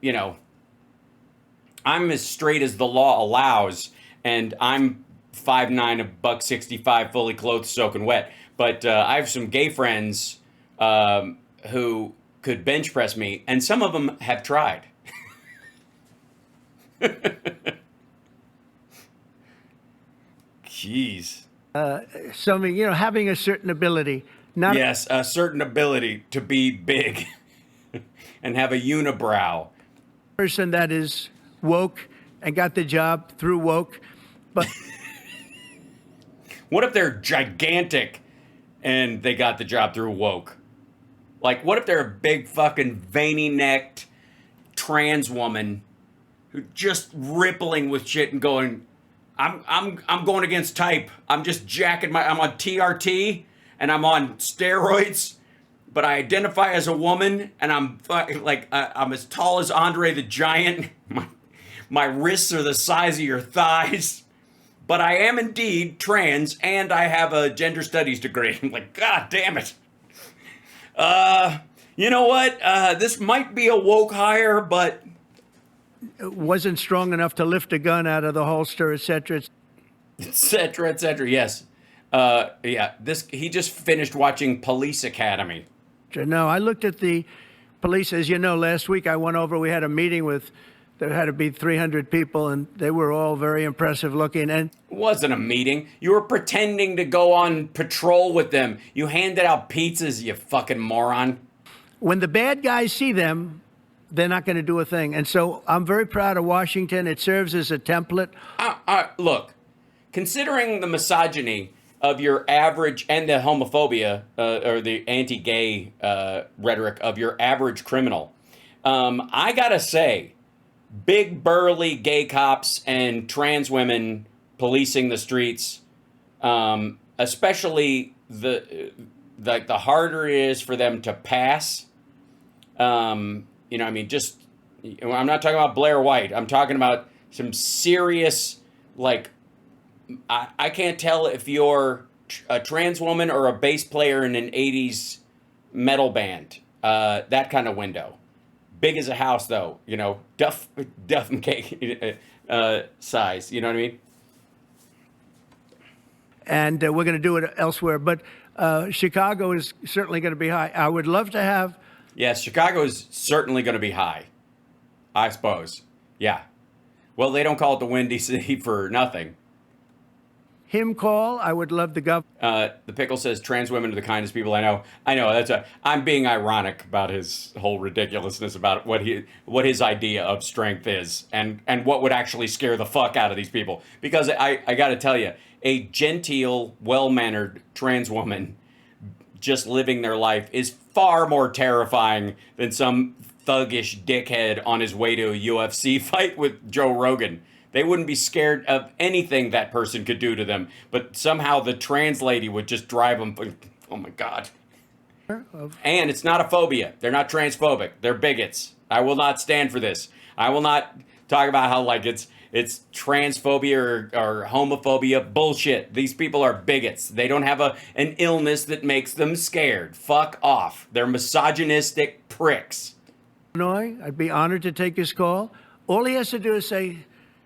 as straight as the law allows, and I'm 5'9", $165, fully clothed, soaking wet. But I have some gay friends who could bench press me, and some of them have tried. Jeez. Something, having a certain ability. Yes, a certain ability to be big and have a unibrow. Person that is woke and got the job through woke, but what if they're gigantic and they got the job through woke? Like, what if they're a big fucking veiny-necked trans woman who just rippling with shit and going, I'm going against type. I'm just jacking I'm on TRT and I'm on steroids, but I identify as a woman and I'm as tall as Andre the Giant. My wrists are the size of your thighs, but I am indeed trans and I have a gender studies degree. I'm like, God damn it. You know what? This might be a woke hire, but wasn't strong enough to lift a gun out of the holster, et cetera, yes. He just finished watching Police Academy. No, I looked at the police. As you know, last week I went over, we had a meeting with There had to be 300 people, and they were all very impressive looking. And It wasn't a meeting. You were pretending to go on patrol with them. You handed out pizzas, you fucking moron. when the bad guys see them, they're not going to do a thing. And so I'm very proud of Washington. It serves as a template. Look, considering the misogyny of your average and the homophobia or the anti-gay rhetoric of your average criminal, I gotta say, big burly gay cops and trans women policing the streets, especially the harder it is for them to pass. You know, I mean, just, I'm not talking about Blair White. I'm talking about some serious, like, I can't tell if you're a trans woman or a bass player in an 80s metal band. That kind of window. Big as a house, though, you know, duff and cake size. You know what I mean? And we're going to do it elsewhere. But Chicago is certainly going to be high. I would love to have. Yes, Chicago is certainly going to be high, I suppose. Yeah. Well, they don't call it the Windy City for nothing. Him call. I would love the governor. The pickle says trans women are the kindest people I know. I know I'm being ironic about his whole ridiculousness about what his idea of strength is and what would actually scare the fuck out of these people. Because I got to tell you, a genteel, well-mannered trans woman just living their life is far more terrifying than some thuggish dickhead on his way to a UFC fight with Joe Rogan. They wouldn't be scared of anything that person could do to them, but somehow the trans lady would just drive them. Oh my God. And it's not a phobia. They're not transphobic. They're bigots. I will not stand for this. I will not talk about how like it's transphobia or homophobia. Bullshit. These people are bigots. They don't have an illness that makes them scared. Fuck off. They're misogynistic pricks. I'd be honored to take his call. All he has to do is say,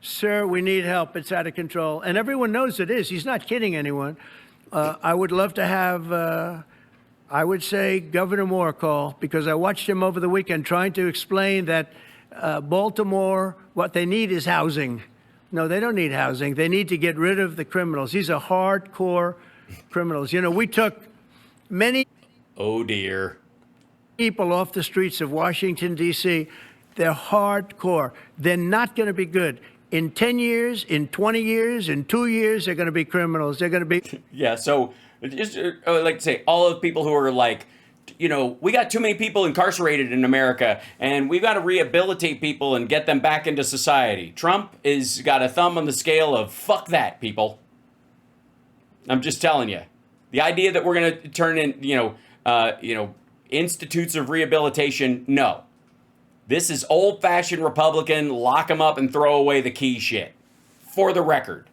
"Sir, we need help. It's out of control." And everyone knows it is. He's not kidding anyone. I would love to have, I would say, Governor Moore call, because I watched him over the weekend trying to explain that Baltimore, what they need is housing. No, they don't need housing. They need to get rid of the criminals. These are hardcore criminals. You know, we took many Oh, dear. people off the streets of Washington, D.C. They're hardcore. They're not going to be good. In 10 years, in 20 years, in 2 years, they're going to be criminals. They're going to be... Yeah, so just like to say, all of the people who are like, you know, we got too many people incarcerated in America, and we've got to rehabilitate people and get them back into society. Trump is got a thumb on the scale of fuck that, people. I'm just telling you. The idea that we're going to turn in, institutes of rehabilitation, no. This is old-fashioned Republican, lock them up and throw away the key shit. For the record.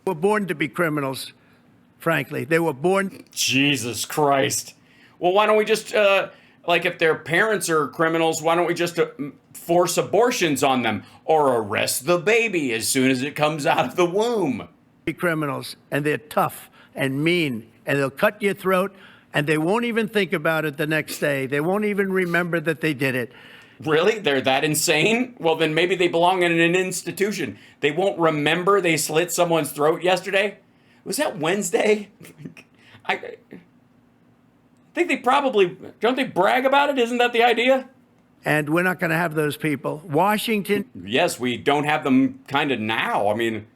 Were born to be criminals, frankly. They were born... Jesus Christ. Well, why don't we just, if their parents are criminals, why don't we just force abortions on them or arrest the baby as soon as it comes out of the womb? Be criminals, and they're tough and mean, and they'll cut your throat, and they won't even think about it the next day. They won't even remember that they did it. Really? They're that insane? Well, then maybe they belong in an institution. They won't remember they slit someone's throat yesterday? Was that Wednesday? I think they probably, don't they brag about it? Isn't that the idea? And we're not going to have those people. Washington... Yes, we don't have them kind of now. I mean,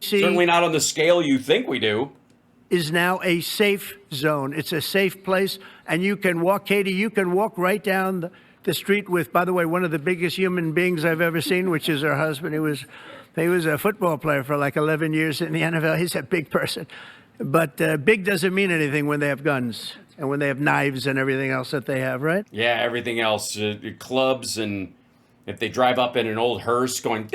certainly not on the scale you think we do. Is now a safe zone. It's a safe place. And you can walk, Katie, you can walk right down the street with, by the way, one of the biggest human beings I've ever seen, which is her husband. He was a football player for like 11 years in the NFL. He's a big person. But big doesn't mean anything when they have guns and when they have knives and everything else that they have, right? Yeah, everything else. Clubs, and if they drive up in an old hearse going...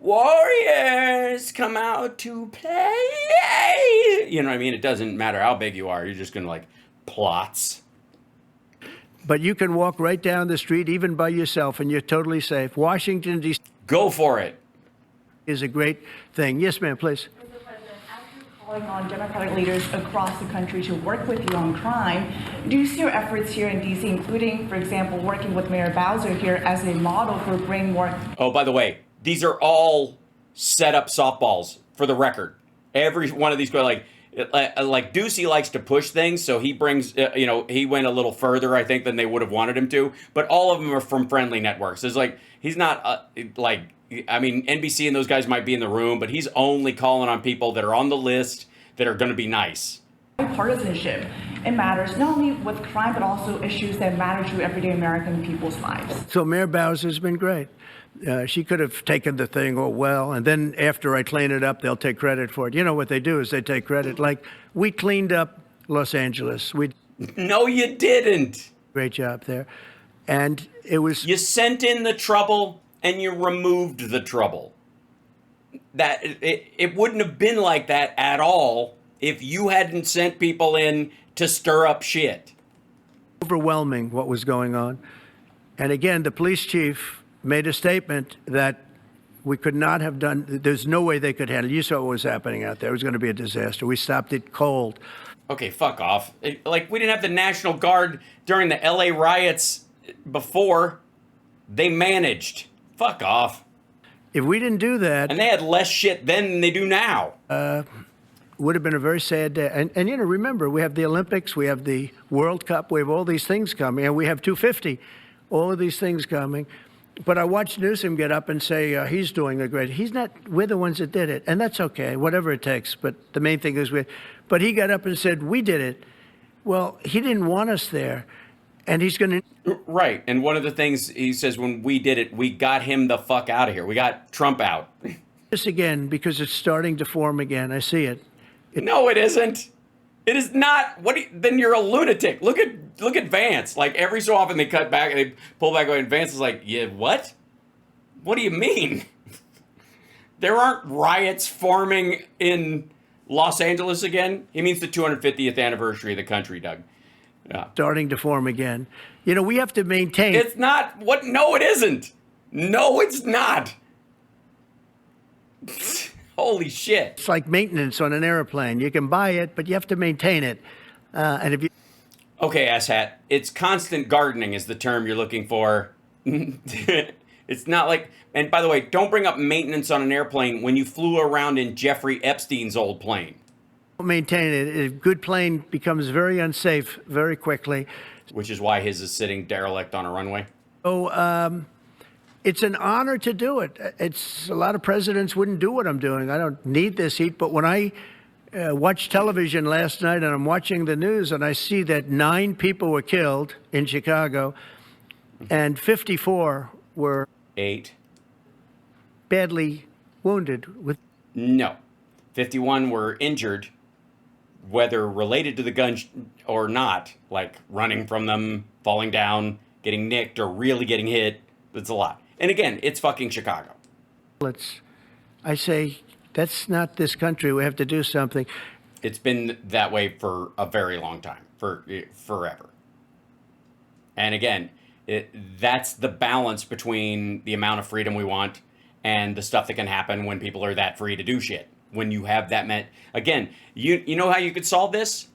Warriors come out to play. You know what I mean? It doesn't matter how big you are. You're just going to plots. But you can walk right down the street, even by yourself, and you're totally safe. Washington, D.C. Go for it. Is a great thing. Yes, ma'am, please. Mr. President, as you calling on Democratic leaders across the country to work with you on crime. Do you see your efforts here in D.C., including, for example, working with Mayor Bowser here as a model for bringing more... Oh, by the way, these are all set up softballs, for the record. Every one of these go like Ducey likes to push things, so he brings, he went a little further, I think, than they would have wanted him to. But all of them are from friendly networks. It's like, he's not, NBC and those guys might be in the room, but he's only calling on people that are on the list that are going to be nice. Partisanship. It matters not only with crime, but also issues that matter to everyday American people's lives. So Mayor Bowser's been great. She could have taken the thing, and then after I clean it up, they'll take credit for it. You know what they do is they take credit. Like, we cleaned up Los Angeles. No, you didn't. Great job there. And it was... You sent in the trouble and you removed the trouble. That it wouldn't have been like that at all if you hadn't sent people in to stir up shit. Overwhelming what was going on. And again, the police chief made a statement that we could not have done, there's no way they could handle it. You saw what was happening out there. It was going to be a disaster. We stopped it cold. Okay, fuck off. Like, we didn't have the National Guard during the LA riots before. They managed. Fuck off. If we didn't do that... And they had less shit then than they do now. Would have been a very sad day. And remember, we have the Olympics, we have the World Cup, we have all these things coming, and we have 250, all of these things coming. But I watched Newsom get up and say he's doing a great... He's not... We're the ones that did it, and that's okay, whatever it takes. But the main thing is But he got up and said, we did it. Well, he didn't want us there, and he's going to... Right, and one of the things he says, when we did it, we got him the fuck out of here. We got Trump out. This again, because it's starting to form again. I see it. No, it isn't. It is not. Then you're a lunatic. Look at Vance. Like, every so often they cut back and they pull back away, and Vance is like, yeah, what? What do you mean? There aren't riots forming in Los Angeles again? He means the 250th anniversary of the country, Doug. Yeah. Starting to form again. We have to maintain... It's not. What? No, it isn't. No, it's not. Holy shit. It's like maintenance on an airplane. You can buy it, but you have to maintain it. And if you... Okay, asshat. It's constant gardening is the term you're looking for. It's not like... And by the way, don't bring up maintenance on an airplane when you flew around in Jeffrey Epstein's old plane. Maintain it. A good plane becomes very unsafe very quickly. Which is why his is sitting derelict on a runway. So it's an honor to do it. A lot of presidents wouldn't do what I'm doing. I don't need this heat. But when I watched television last night and I'm watching the news and I see that 9 people were killed in Chicago and 54 were 8 badly wounded. No. 51 were injured, whether related to the gun or not, like running from them, falling down, getting nicked, or really getting hit. That's a lot. And again, it's fucking Chicago. I say, that's not this country. We have to do something. It's been that way for a very long time, for forever. And again, that's the balance between the amount of freedom we want and the stuff that can happen when people are that free to do shit. When you have that again, you know how you could solve this?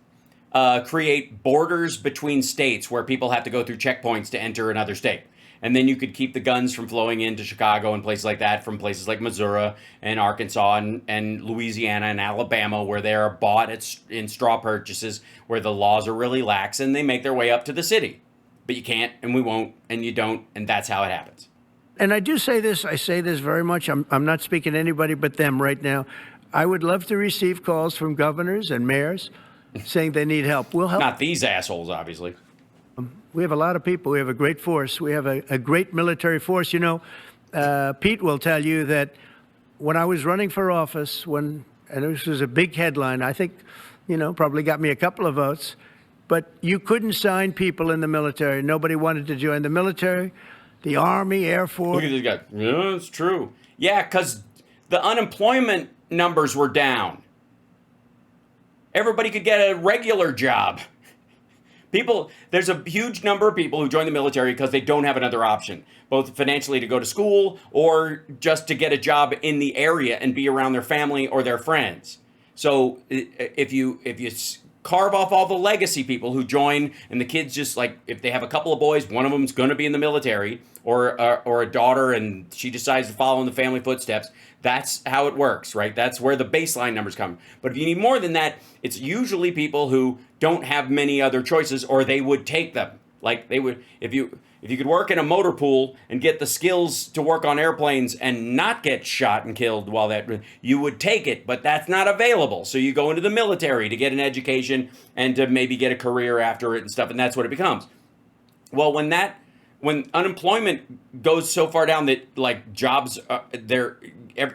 Create borders between states where people have to go through checkpoints to enter another state. And then you could keep the guns from flowing into Chicago and places like that from places like Missouri and Arkansas and Louisiana and Alabama, where they are bought in straw purchases, where the laws are really lax and they make their way up to the city. But you can't, and we won't, and you don't, and that's how it happens. And I do say this, I say this very much. I'm not speaking to anybody but them right now. I would love to receive calls from governors and mayors saying they need help. We'll help. Not these assholes, obviously. We have a lot of people. We have a great force. We have a great military force. Pete will tell you that when I was running for office, and this was a big headline, I think, probably got me a couple of votes, but you couldn't sign people in the military. Nobody wanted to join the military, the Army, Air Force. Look at this guy. Yeah, it's true. Yeah, because the unemployment numbers were down. Everybody could get a regular job. There's a huge number of people who join the military because they don't have another option, both financially to go to school or just to get a job in the area and be around their family or their friends. So if you carve off all the legacy people who join, and the kids just like, if they have a couple of boys, one of them's going to be in the military, or a daughter, and she decides to follow in the family footsteps. That's how it works, right? That's where the baseline numbers come. But if you need more than that, it's usually people who don't have many other choices, or they would take them. Like they would, if you could work in a motor pool and get the skills to work on airplanes and not get shot and killed while that, you would take it, but that's not available. So you go into the military to get an education and to maybe get a career after it and stuff, and that's what it becomes. Well, when unemployment goes so far down that like jobs,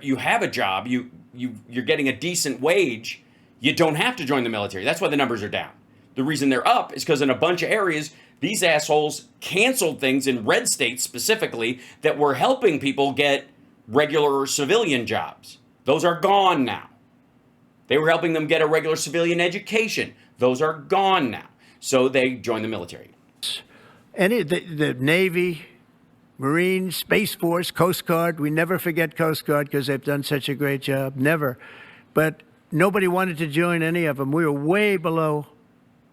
you have a job, you're getting a decent wage, you don't have to join the military. That's why the numbers are down. The reason they're up is because in a bunch of areas, these assholes canceled things in red states specifically that were helping people get regular civilian jobs. Those are gone now. They were helping them get a regular civilian education. Those are gone now. So they joined the military. The Navy, Marines, Space Force, Coast Guard. We never forget Coast Guard because they've done such a great job. Never. But nobody wanted to join any of them. We were way below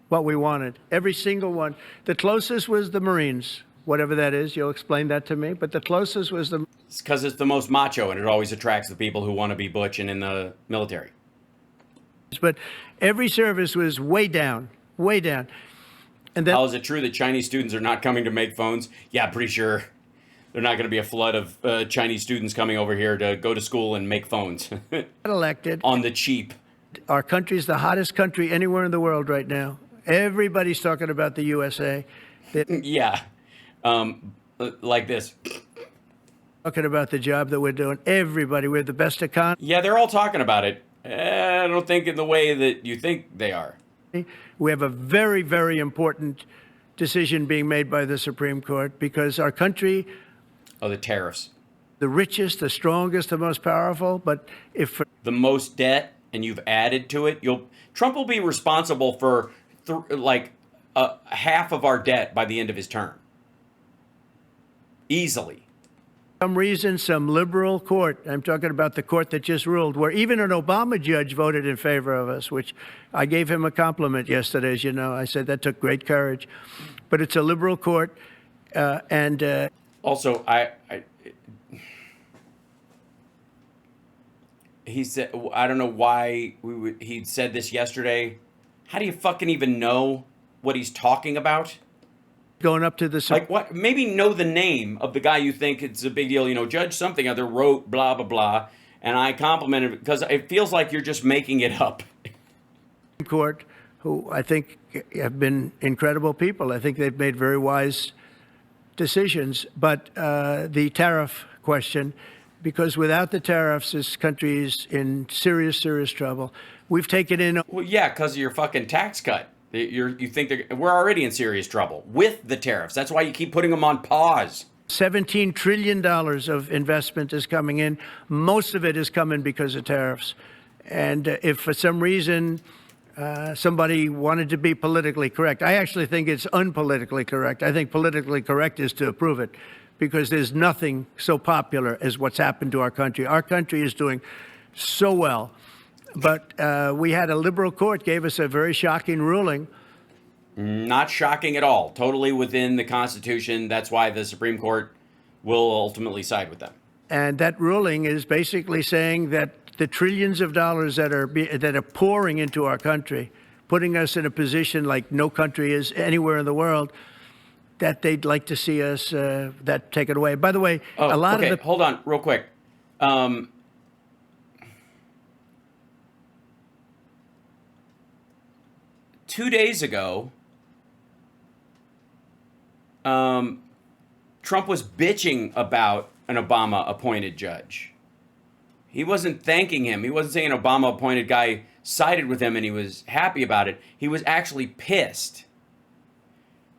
what we wanted. Every single one. The closest was the Marines, whatever that is. You'll explain that to me. But the closest was the... It's because it's the most macho, and it always attracts the people who want to be butch and in the military. But every service was way down, way down. And then... How is it true that Chinese students are not coming to make phones? Yeah, pretty sure there's not going to be a flood of Chinese students coming over here to go to school and make phones. Elected. On the cheap. Our country's the hottest country anywhere in the world right now. Everybody's talking about the USA. Yeah. Like this. Talking about the job that we're doing. Everybody, we're the best economy. Yeah, they're all talking about it. I don't think in the way that you think they are. We have a very, very important decision being made by the Supreme Court because our country... Oh, the tariffs. The richest, the strongest, the most powerful, but if... The most debt, and you've added to it, Trump will be responsible for half of our debt by the end of his term. Easily. For some reason, some liberal court, I'm talking about the court that just ruled, where even an Obama judge voted in favor of us, which I gave him a compliment yesterday, as you know. I said that took great courage. But it's a liberal court, and... Also, he said, I don't know why he said this yesterday. How do you fucking even know what he's talking about? Going up to the... Like what? Maybe know the name of the guy you think it's a big deal. Judge something other wrote blah, blah, blah. And I complimented it because it feels like you're just making it up. Court, who I think have been incredible people. I think they've made very wise decisions. But the tariff question... Because without the tariffs, this country is in serious, serious trouble. We've taken in... Well, yeah, because of your fucking tax cut. You think we're already in serious trouble with the tariffs. That's why you keep putting them on pause. $17 trillion of investment is coming in. Most of it is coming because of tariffs. And if for some reason somebody wanted to be politically correct, I actually think it's unpolitically correct. I think politically correct is to approve it. Because there's nothing so popular as what's happened to our country. Our country is doing so well. But we had a liberal court gave us a very shocking ruling. Not shocking at all. Totally within the Constitution. That's why the Supreme Court will ultimately side with them. And that ruling is basically saying that the trillions of dollars that are pouring into our country, putting us in a position like no country is anywhere in the world, that they'd like to see us that taken away. By the way, a lot of the... Hold on, real quick. 2 days ago, Trump was bitching about an Obama-appointed judge. He wasn't thanking him. He wasn't saying an Obama-appointed guy sided with him and he was happy about it. He was actually pissed.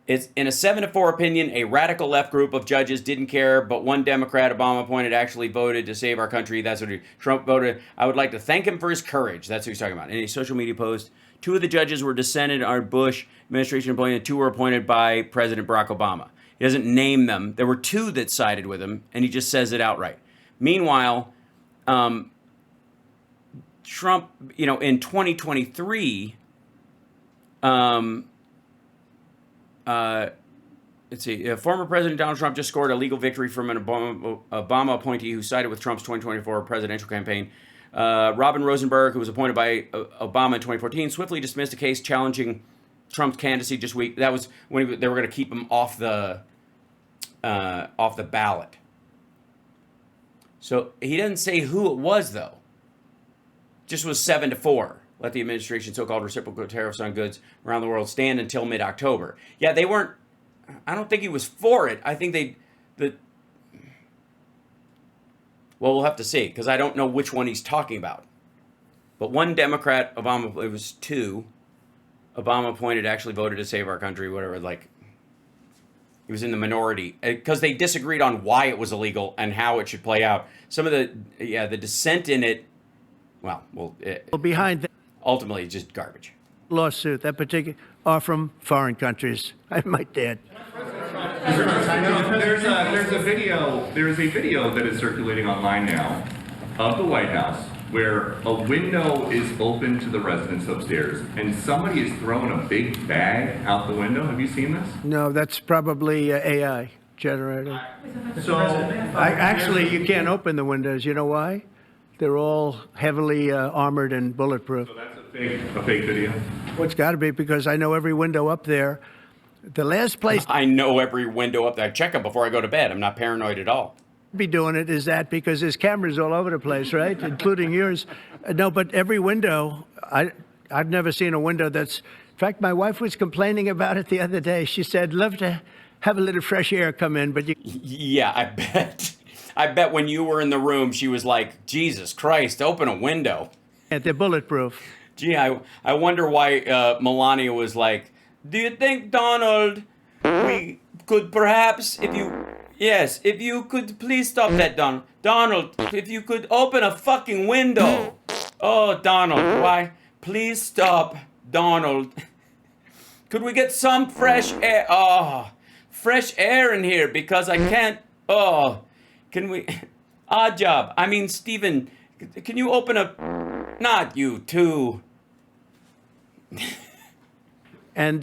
It's in a 7-4 opinion, a radical left group of judges didn't care, but one Democrat Obama appointed actually voted to save our country. That's what Trump voted. I would like to thank him for his courage. That's what he's talking about. In a social media post, 2 of the judges were dissented our Bush administration appointed, 2 were appointed by President Barack Obama. He doesn't name them. There were 2 that sided with him, and he just says it outright. Meanwhile, Trump, in 2023, let's see, former President Donald Trump just scored a legal victory from an Obama appointee who sided with Trump's 2024 presidential campaign. Robin Rosenberg, who was appointed by Obama in 2014, swiftly dismissed a case challenging Trump's candidacy just week. That was when they were going to keep him off the ballot. So he doesn't say who it was, though. Just was 7-4. Let the administration's so-called reciprocal tariffs on goods around the world stand until mid-October. Yeah, they weren't. I don't think he was for it. I think well, we'll have to see, because I don't know which one he's talking about. But one Democrat, it was two, Obama appointed, actually voted to save our country, whatever, like, he was in the minority, because they disagreed on why it was illegal and how it should play out. Some of the dissent in it, behind the ultimately just garbage. lawsuit, that particular, are from foreign countries, I might add. There's a video that is circulating online now of the White House where a window is open to the residents upstairs and somebody has thrown a big bag out the window. Have you seen this? No, that's probably AI generated. So Actually, you can't open the windows. You know why? They're all heavily armored and bulletproof. So that's a fake video. Well, it's got to be, because I know every window up there. The last place I know every window up there. I check them before I go to bed. I'm not paranoid at all. be doing it is that because there's cameras all over the place, right? Including yours. No, but every window, I've never seen a window that's, in fact, my wife was complaining about it the other day. She said, love to have a little fresh air come in, but you. Yeah, I bet. I bet when you were in the room, she was like, Jesus Christ, open a window. They're bulletproof. Gee, I wonder why Melania was like, do you think, Donald, we could perhaps, if you could please stop that, Donald, if you could open a fucking window. Oh, Donald, why? Please stop, Donald. Could we get some fresh air? Oh, fresh air in here because I can't. Oh, can we? Odd job. I mean, Stephen, can you open a? Not you too. And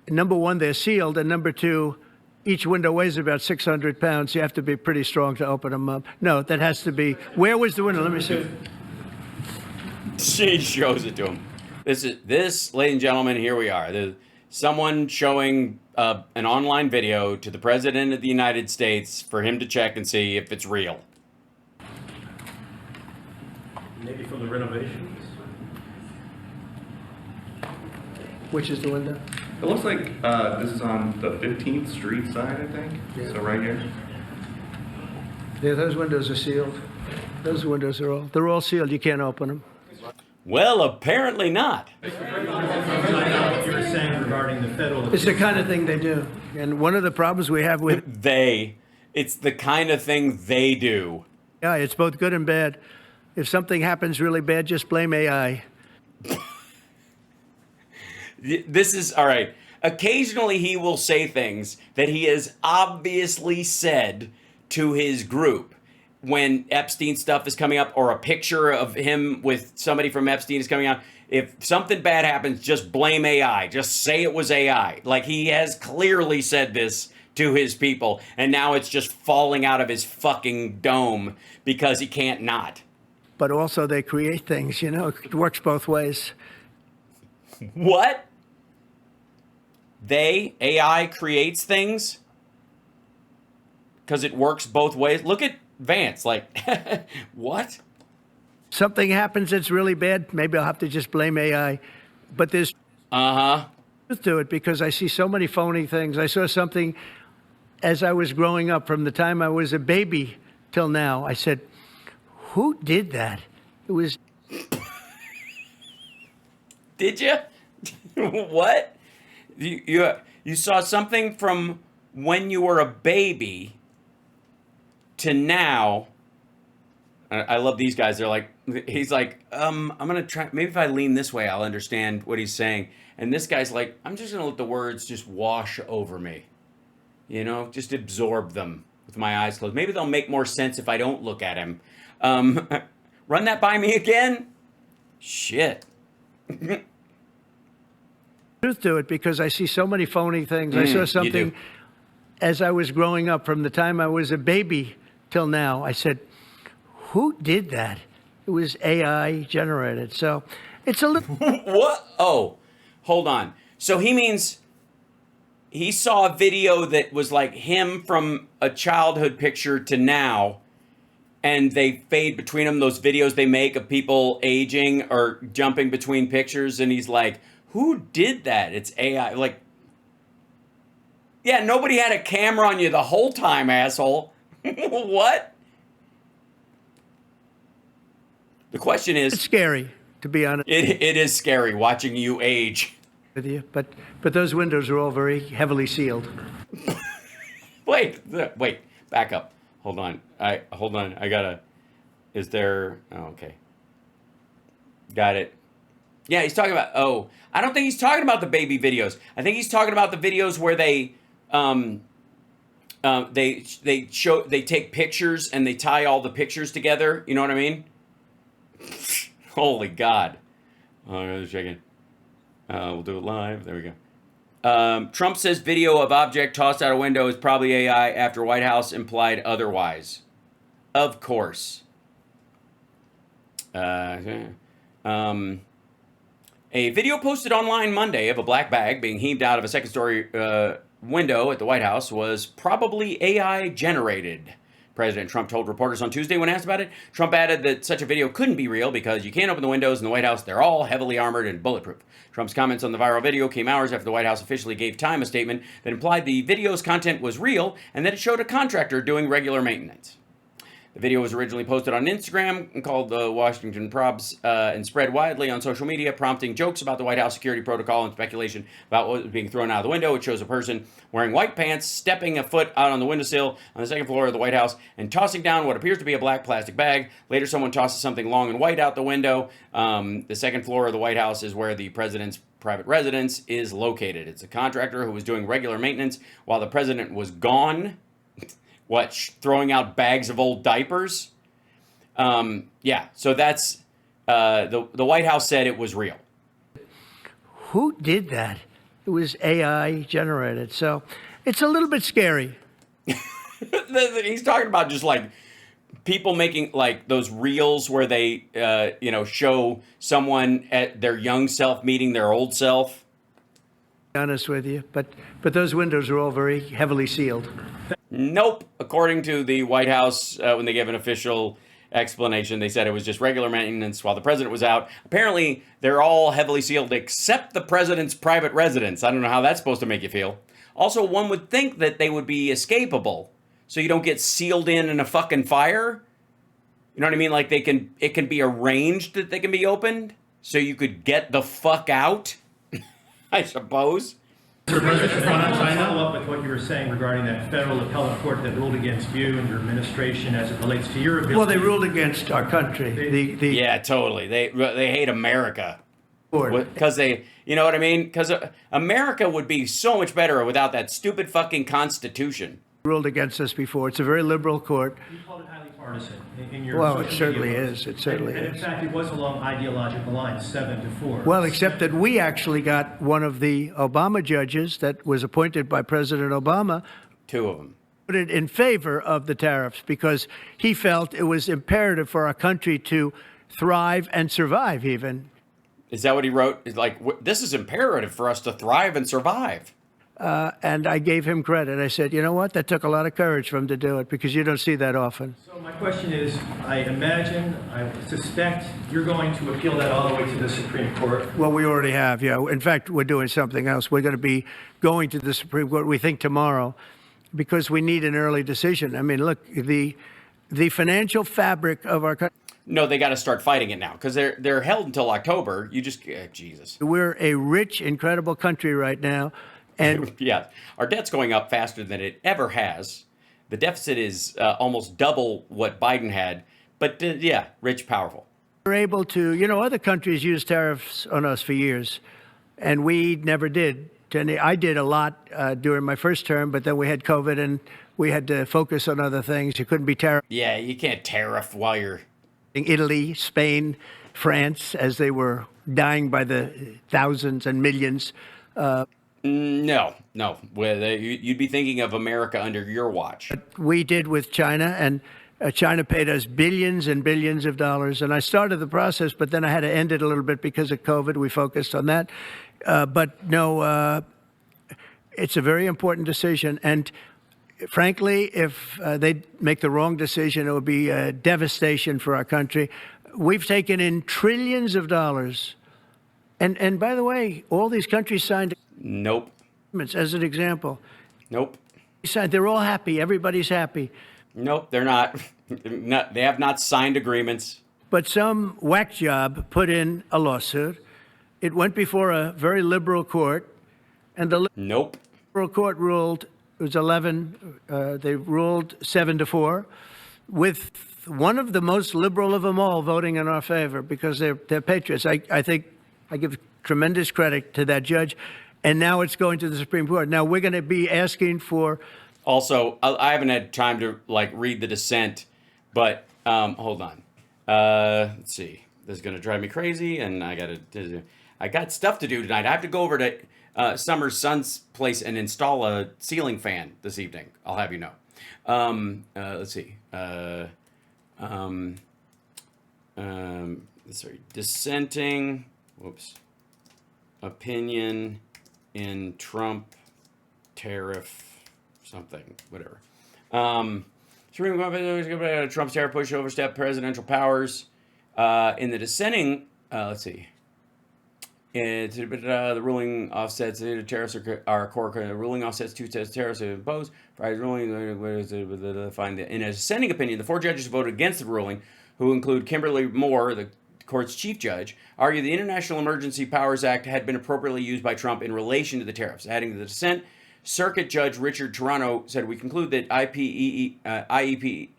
number one, they're sealed, and number two, each window weighs about 600 pounds. You have to be pretty strong to open them up. No, that has to be. Where was the window? Let me see. She shows it to him. This, ladies and gentlemen, here we are. Someone showing an online video to the President of the United States for him to check and see if it's real. Maybe from the renovations. Which is the window? It looks like this is on the 15th Street side, I think. Yeah. So right here. Yeah, those windows are sealed. Those windows are they're all sealed. You can't open them. Well, apparently not. What you were saying regarding the federal. It's the kind of thing they do. And one of the problems we have with It's the kind of thing they do. AI, it's both good and bad. If something happens really bad, just blame AI. This is, all right. Occasionally he will say things that he has obviously said to his group when Epstein stuff is coming up or a picture of him with somebody from Epstein is coming out. If something bad happens, just blame AI. Just say it was AI. Like, he has clearly said this to his people, and now it's just falling out of his fucking dome because he can't not. But also they create things, you know. It works both ways. What? AI creates things? Because it works both ways? Look at Vance, like, what? Something happens that's really bad, maybe I'll have to just blame AI. But there's truth to it because I see so many phony things. I saw something as I was growing up from the time I was a baby till now. I said, who did that? It was... Did you? What? You saw something from when you were a baby to now. I love these guys. They're like, he's like, I'm gonna try. Maybe if I lean this way, I'll understand what he's saying. And this guy's like, I'm just gonna let the words just wash over me. You know, just absorb them with my eyes closed. Maybe they'll make more sense if I don't look at him. Run that by me again? Shit. Truth to it, because I see so many phony things. I saw you something do. as I was growing up, from the time I was a baby till now. I said, who did that? It was AI generated. So it's a little. What? Oh, hold on. So he means he saw a video that was like him from a childhood picture to now, and they fade between them, those videos they make of people aging or jumping between pictures, and he's like, who did that? It's AI. Like, yeah, nobody had a camera on you the whole time, asshole. What? The question It's is, scary, to be honest it is scary watching you age. with you, but those windows are all very heavily sealed. Wait, back up. Hold on. I gotta. Is there? Oh, okay. Got it. Yeah, he's talking about. Oh, I don't think he's talking about the baby videos. I think he's talking about the videos where they take pictures and they tie all the pictures together. You know what I mean? Holy God. Oh, I'm checking. We'll do it live. There we go. Trump says video of object tossed out a window is probably AI after White House implied otherwise. Of course. A video posted online Monday of a black bag being heaved out of a second-story window at the White House was probably AI generated. President Trump told reporters on Tuesday when asked about it. Trump added that such a video couldn't be real because you can't open the windows in the White House. They're all heavily armored and bulletproof. Trump's comments on the viral video came hours after the White House officially gave Time a statement that implied the video's content was real and that it showed a contractor doing regular maintenance. The video was originally posted on Instagram and called the Washington Probs and spread widely on social media, prompting jokes about the White House security protocol and speculation about what was being thrown out of the window. It shows a person wearing white pants stepping a foot out on the windowsill on the second floor of the White House and tossing down what appears to be a black plastic bag. Later, someone tosses something long and white out the window. The second floor of the White House is where the president's private residence is located. It's a contractor who was doing regular maintenance while the president was gone. What, throwing out bags of old diapers? Yeah, so that's, the White House said it was real. Who did that? It was AI generated. So it's a little bit scary. He's talking about just like people making like those reels where they, show someone at their young self meeting their old self. To be honest with you, but those windows are all very heavily sealed. Nope. According to the White House, when they gave an official explanation, they said it was just regular maintenance while the president was out. Apparently, they're all heavily sealed except the president's private residence. I don't know how that's supposed to make you feel. Also, one would think that they would be escapable, so you don't get sealed in a fucking fire. You know what I mean? Like it can be arranged that they can be opened, so you could get the fuck out. I suppose. Mr. President, just want to follow up with what you were saying regarding that federal appellate court that ruled against you and your administration as it relates to your ability. Well, they ruled against our country. Yeah, totally. They hate America. Court. Because they, you know what I mean? Because America would be so much better without that stupid fucking Constitution. Ruled against us before. It's a very liberal court. You called it highly partisan in your Well, social it certainly media is. It certainly and in is. fact, it was along ideological lines, 7-4. Well, except that we actually got one of the Obama judges that was appointed by President Obama, Two of them. put it in favor of the tariffs because he felt it was imperative for our country to thrive and survive even. Is that what he wrote? It's like, this is imperative for us to thrive and survive. And I gave him credit. I said, you know what? That took a lot of courage for him to do it because you don't see that often. So my question is, I suspect you're going to appeal that all the way to the Supreme Court. Well, we already have, yeah. In fact, we're doing something else. We're going to be going to the Supreme Court, we think, tomorrow because we need an early decision. I mean, look, the financial fabric of our country. No, they got to start fighting it now because they're held until October. You just, Jesus. We're a rich, incredible country right now. And yeah, our debt's going up faster than it ever has. The deficit is almost double what Biden had. But yeah, rich, powerful. we're able to, other countries use tariffs on us for years, and we never did. And I did a lot during my first term, but then we had COVID and we had to focus on other things. You couldn't be tariff. Yeah, you can't tariff while you're... Italy, Spain, France, as they were dying by the thousands and millions. No. Well, you'd be thinking of America under your watch. We did with China, and China paid us billions and billions of dollars. And I started the process, but then I had to end it a little bit because of COVID. We focused on that. But no, it's a very important decision. And frankly, if they make the wrong decision, it would be a devastation for our country. We've taken in trillions of dollars. And by the way, all these countries signed Nope. agreements, as an example. Nope. They're all happy. Everybody's happy. Nope, they're not. They have not signed agreements. But some whack job put in a lawsuit. It went before a very liberal court, and the Nope. liberal court ruled, it was 11, they ruled 7-4, with one of the most liberal of them all voting in our favor because they're patriots. I think I give tremendous credit to that judge. And now it's going to the Supreme Court. Now we're going to be asking for. Also, I haven't had time to read the dissent, but hold on. Let's see. This is going to drive me crazy, and I got stuff to do tonight. I have to go over to Summer's son's place and install a ceiling fan this evening. I'll have you know. Let's see. Sorry. Dissenting. Whoops. Opinion in Trump tariff something, whatever. Supreme Court, Trump's tariff push overstep presidential powers. In the dissenting, let's see. The ruling offsets the tariffs are core. The ruling offsets two sets of tariffs imposed. Prior ruling, in a dissenting opinion, the four judges who voted against the ruling, who include Kimberly Moore, the court's chief judge, argued the International Emergency Powers Act had been appropriately used by Trump in relation to the tariffs. Adding to the dissent, Circuit Judge Richard Toronto said, "We conclude that IEEPA,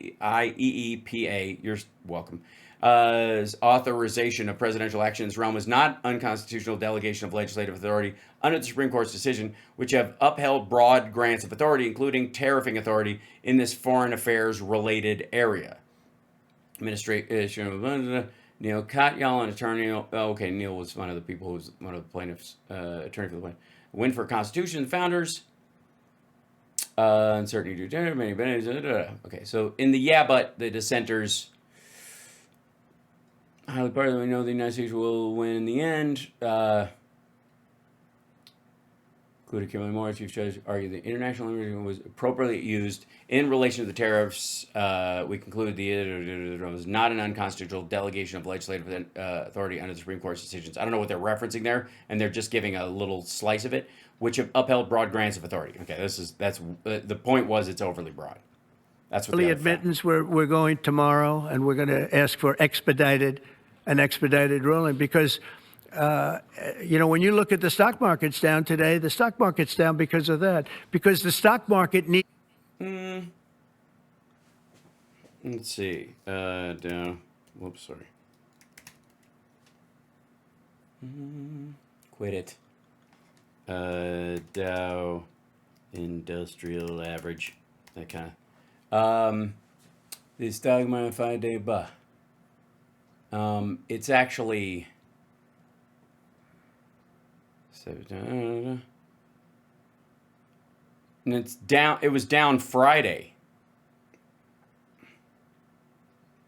you're welcome, authorization of presidential action in this realm was not unconstitutional delegation of legislative authority under the Supreme Court's decision, which have upheld broad grants of authority, including tariffing authority in this foreign affairs related area." Administration. Neil Katyal, an attorney. Okay, Neil was one of the people who was one of the plaintiffs, attorney for the plaintiff. Win for Constitution, founders. Uncertainty due many benefits. Okay, so in the dissenters. Highly probably we know the United States will win in the end. Including Kimberly Moore, chief judge, argued the international immigration was appropriately used in relation to the tariffs. We concluded it was not an unconstitutional delegation of legislative authority under the Supreme Court's decisions. I don't know what they're referencing there, and they're just giving a little slice of it, which have upheld broad grants of authority. Okay, that's the point was it's overly broad. That's what The admittance, we're going tomorrow, and we're going to ask for an expedited ruling because. When you look at the stock market's down today, the stock market's down because of that. Because the stock market needs. Let's see. Down. Whoops, sorry. Quit it. Dow Industrial Average. That kind of. The stock market 5-day bar. It's actually. And it's down. It was down Friday.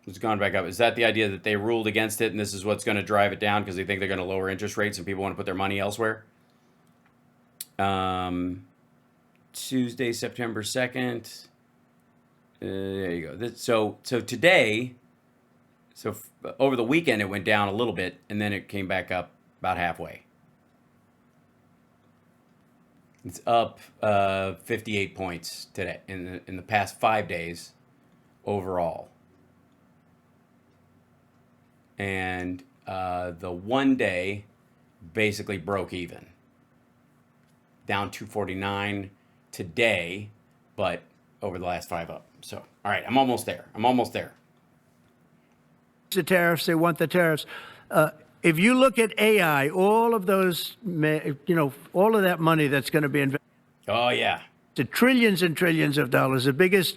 It's gone back up. Is that the idea that they ruled against it and this is what's going to drive it down because they think they're going to lower interest rates and people want to put their money elsewhere? Tuesday, September 2nd. There you go. So today, over the weekend it went down a little bit and then it came back up about halfway. It's up 58 points today in the past 5 days overall. And the 1 day basically broke even. Down 249 today, but over the last 5 up. So, all right, I'm almost there. The tariffs, they want the tariffs. If you look at AI, all of those, all of that money that's going to be invested. Oh, yeah. To trillions and trillions of dollars, the biggest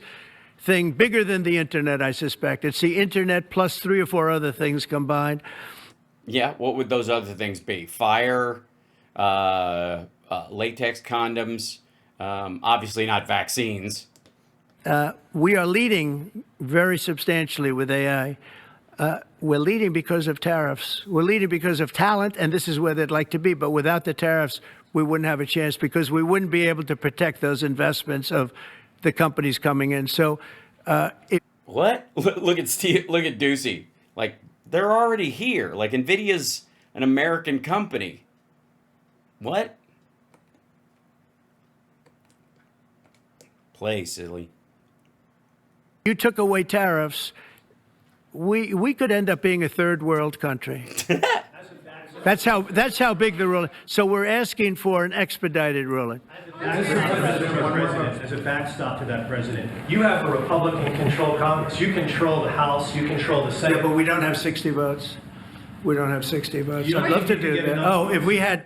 thing bigger than the internet, I suspect. It's the internet plus 3 or 4 other things combined. Yeah, what would those other things be? Fire, latex condoms, obviously not vaccines. We are leading very substantially with AI. We're leading because of tariffs. We're leading because of talent, and this is where they'd like to be. But without the tariffs, we wouldn't have a chance because we wouldn't be able to protect those investments of the companies coming in. So, What? Look at Steve. Look at Ducey. Like, they're already here. Like, NVIDIA's an American company. What? Play, silly. you took away tariffs, we could end up being a third world country. That's how big the ruling. So we're asking for an expedited ruling. As a backstop to that president, you have a Republican-controlled Congress. You control the House. You control the Senate. Yeah, but we don't have 60 votes. We don't have 60 votes. You don't I'd love to think you do can get that. enough Oh,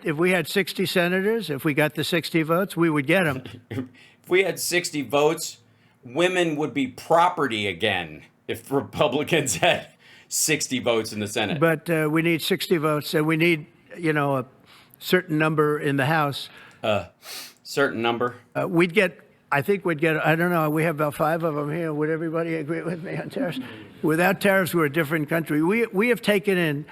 if we had 60 senators, if we got the 60 votes, we would get them. If we had 60 votes, women would be property again if Republicans had 60 votes in the Senate. But we need 60 votes, and we need, a certain number in the House. Certain number. I think we'd get, I don't know, we have about 5 of them here. Would everybody agree with me on tariffs? Without tariffs, we're a different country. We have taken in.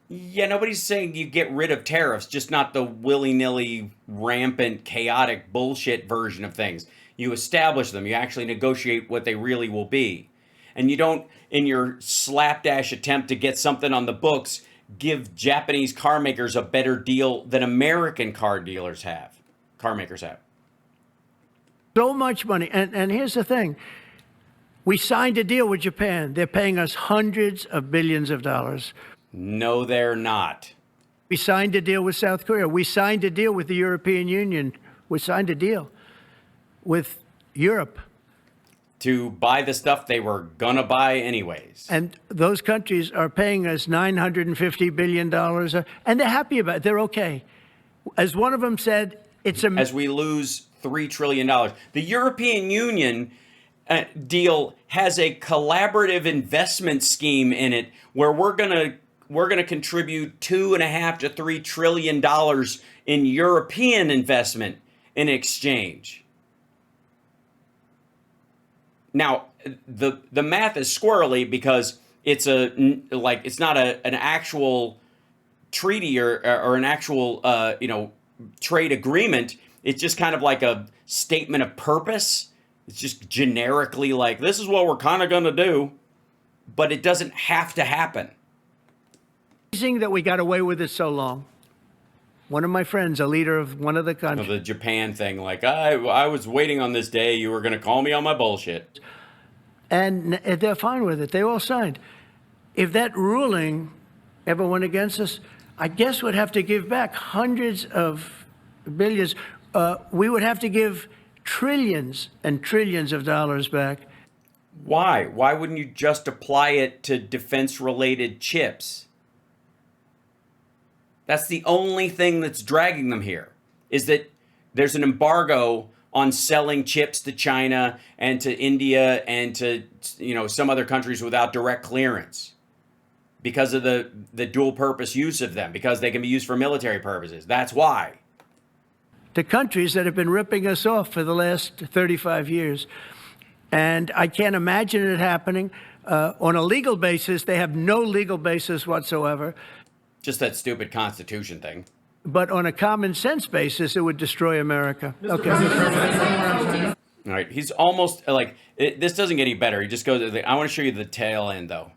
Yeah, nobody's saying you get rid of tariffs, just not the willy-nilly, rampant, chaotic bullshit version of things. You establish them. You actually negotiate what they really will be. And you don't, in your slapdash attempt to get something on the books, give Japanese car makers a better deal than American car makers have. So much money. And here's the thing. We signed a deal with Japan. They're paying us hundreds of billions of dollars. No, they're not. We signed a deal with South Korea. We signed a deal with the European Union. We signed a deal with Europe. To buy the stuff they were gonna buy anyways. And those countries are paying us $950 billion. And they're happy about it. They're okay. As one of them said, as we lose $3 trillion. The European Union deal has a collaborative investment scheme in it where we're gonna contribute $2.5 to $3 trillion in European investment in exchange. Now, the math is squirrely because it's not an actual treaty or an actual trade agreement. It's just kind of like a statement of purpose. It's just generically like, this is what we're kind of going to do, but it doesn't have to happen. Amazing that we got away with it so long. One of my friends, a leader of one of the countries. The Japan thing, like, I was waiting on this day. You were going to call me on my bullshit. And they're fine with it. They all signed. If that ruling ever went against us, I guess we'd have to give back hundreds of billions. We would have to give trillions and trillions of dollars back. Why? Why wouldn't you just apply it to defense-related chips? That's the only thing that's dragging them here, is that there's an embargo on selling chips to China and to India and to some other countries without direct clearance because of the dual purpose use of them, because they can be used for military purposes. That's why. To countries that have been ripping us off for the last 35 years. And I can't imagine it happening. On a legal basis, they have no legal basis whatsoever. Just that stupid Constitution thing. But on a common sense basis, it would destroy America. Okay. All right. He's almost like, this doesn't get any better. He just goes, I want to show you the tail end, though.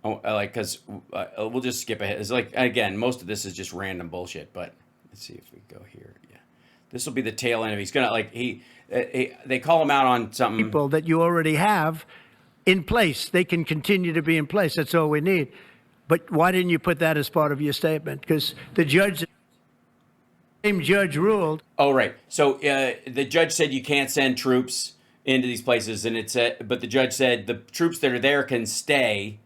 Because we'll just skip ahead. It's like, again, most of this is just random bullshit, but let's see if we go here. Yeah. This will be the tail end of he's going to, they call him out on something. People that you already have in place, they can continue to be in place. That's all we need. But why didn't you put that as part of your statement? Because the same judge ruled. Oh, right. So the judge said you can't send troops into these places, and but the judge said the troops that are there can stay,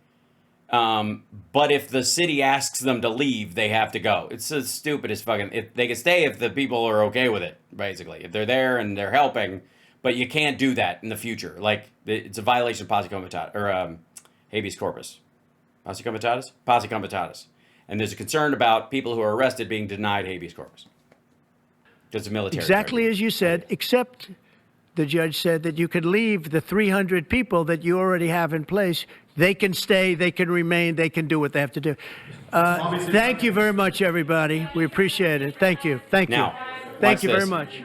but if the city asks them to leave, they have to go. It's the stupidest fucking. If they can stay if the people are okay with it, basically. If they're there and they're helping, But you can't do that in the future. Like, it's a violation of posse comitatus, or habeas corpus. Posse comitatus? Posse comitatus. And there's a concern about people who are arrested being denied habeas corpus. Because of military. Exactly as you said, except the judge said that you could leave the 300 people that you already have in place. They can stay, they can remain, they can do what they have to do. Thank you very much, everybody. We appreciate it. Thank you. Thank you. Now, Thank you watch very this. much.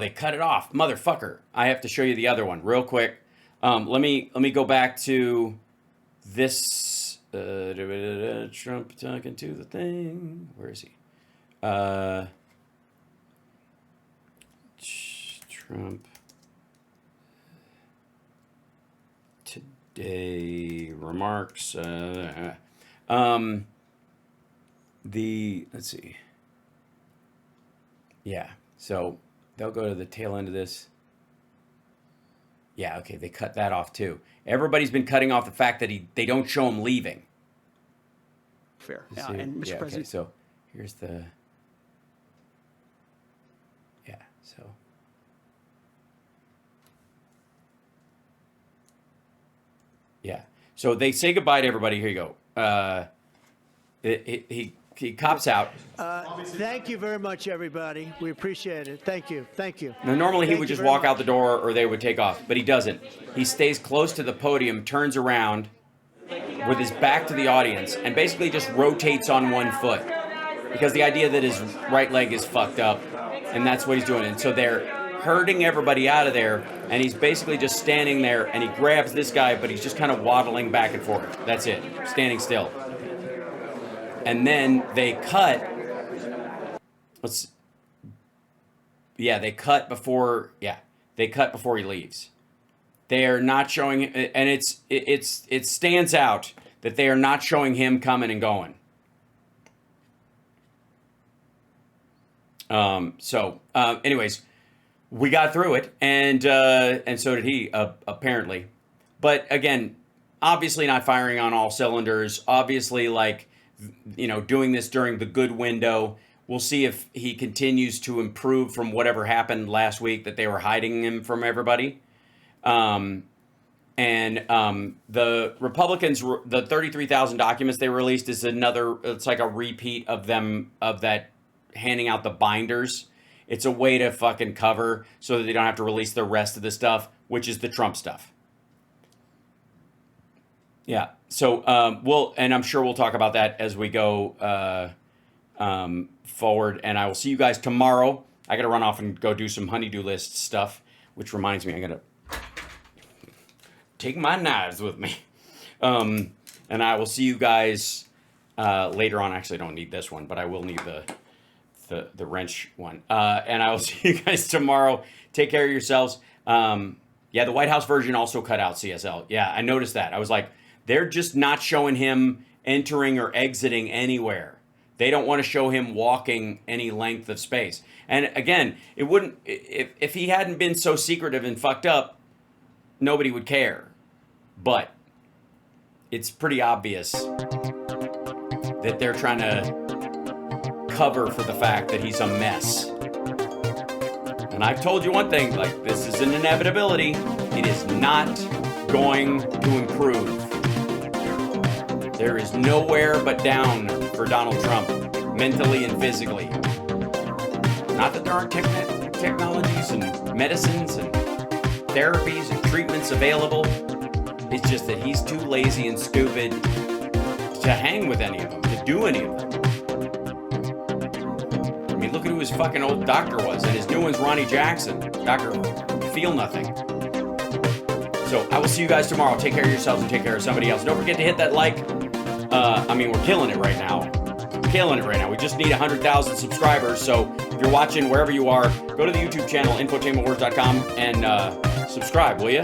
They cut it off. Motherfucker. I have to show you the other one real quick. Let me go back to this. Trump talking to the thing. Where is he? Trump today remarks. Let's see. Yeah, so they'll go to the tail end of this. Yeah, okay, they cut that off too. Everybody's been cutting off the fact that they don't show him leaving. Fair. Yeah, And Mr. okay, President, so here's the. Yeah, so. Yeah, so they say goodbye to everybody. Here you go. He cops out. Thank you very much, everybody. We appreciate it. Thank you. Thank you. Now, normally he Thank would you just very walk out much. the door or they would take off, but he doesn't. He stays close to the podium, turns around with his back to the audience, and basically just rotates on one foot. Because the idea that his right leg is fucked up, and that's what he's doing. And so they're herding everybody out of there, and he's basically just standing there, and he grabs this guy, but he's just kind of waddling back and forth. That's it, standing still. And then they cut. They cut before he leaves. They are not showing, and it stands out that they are not showing him coming and going. Anyways, we got through it, and so did he, apparently. But again, obviously not firing on all cylinders. Obviously, doing this during the good window. We'll see if he continues to improve from whatever happened last week that they were hiding him from everybody. The Republicans, the 33,000 documents they released is it's like a repeat of that handing out the binders. It's a way to fucking cover so that they don't have to release the rest of the stuff, which is the Trump stuff. Yeah. So and I'm sure we'll talk about that as we go forward. And I will see you guys tomorrow. I got to run off and go do some honeydew list stuff, which reminds me, I got to take my knives with me. And I will see you guys later on. Actually, I don't need this one, but I will need the wrench one. And I will see you guys tomorrow. Take care of yourselves. The White House version also cut out CSL. Yeah, I noticed that. I was like, they're just not showing him entering or exiting anywhere. They don't want to show him walking any length of space. And again, it wouldn't, if he hadn't been so secretive and fucked up, nobody would care. But it's pretty obvious that they're trying to cover for the fact that he's a mess. And I've told you one thing, this is an inevitability. It is not going to improve. There is nowhere but down for Donald Trump, mentally and physically. Not that there aren't technologies and medicines and therapies and treatments available. It's just that he's too lazy and stupid to hang with any of them, to do any of them. I mean, look at who his fucking old doctor was, and his new one's Ronnie Jackson, Dr. Feel Nothing. So I will see you guys tomorrow. Take care of yourselves and take care of somebody else. Don't forget to hit that like. We're killing it right now. We just need 100,000 subscribers. So if you're watching wherever you are, go to the YouTube channel, infotainmentwars.com, and subscribe, will you?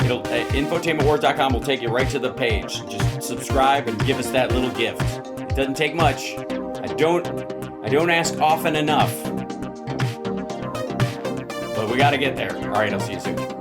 Infotainmentwars.com will take you right to the page. Just subscribe and give us that little gift. It doesn't take much. I don't ask often enough. But we got to get there. All right, I'll see you soon.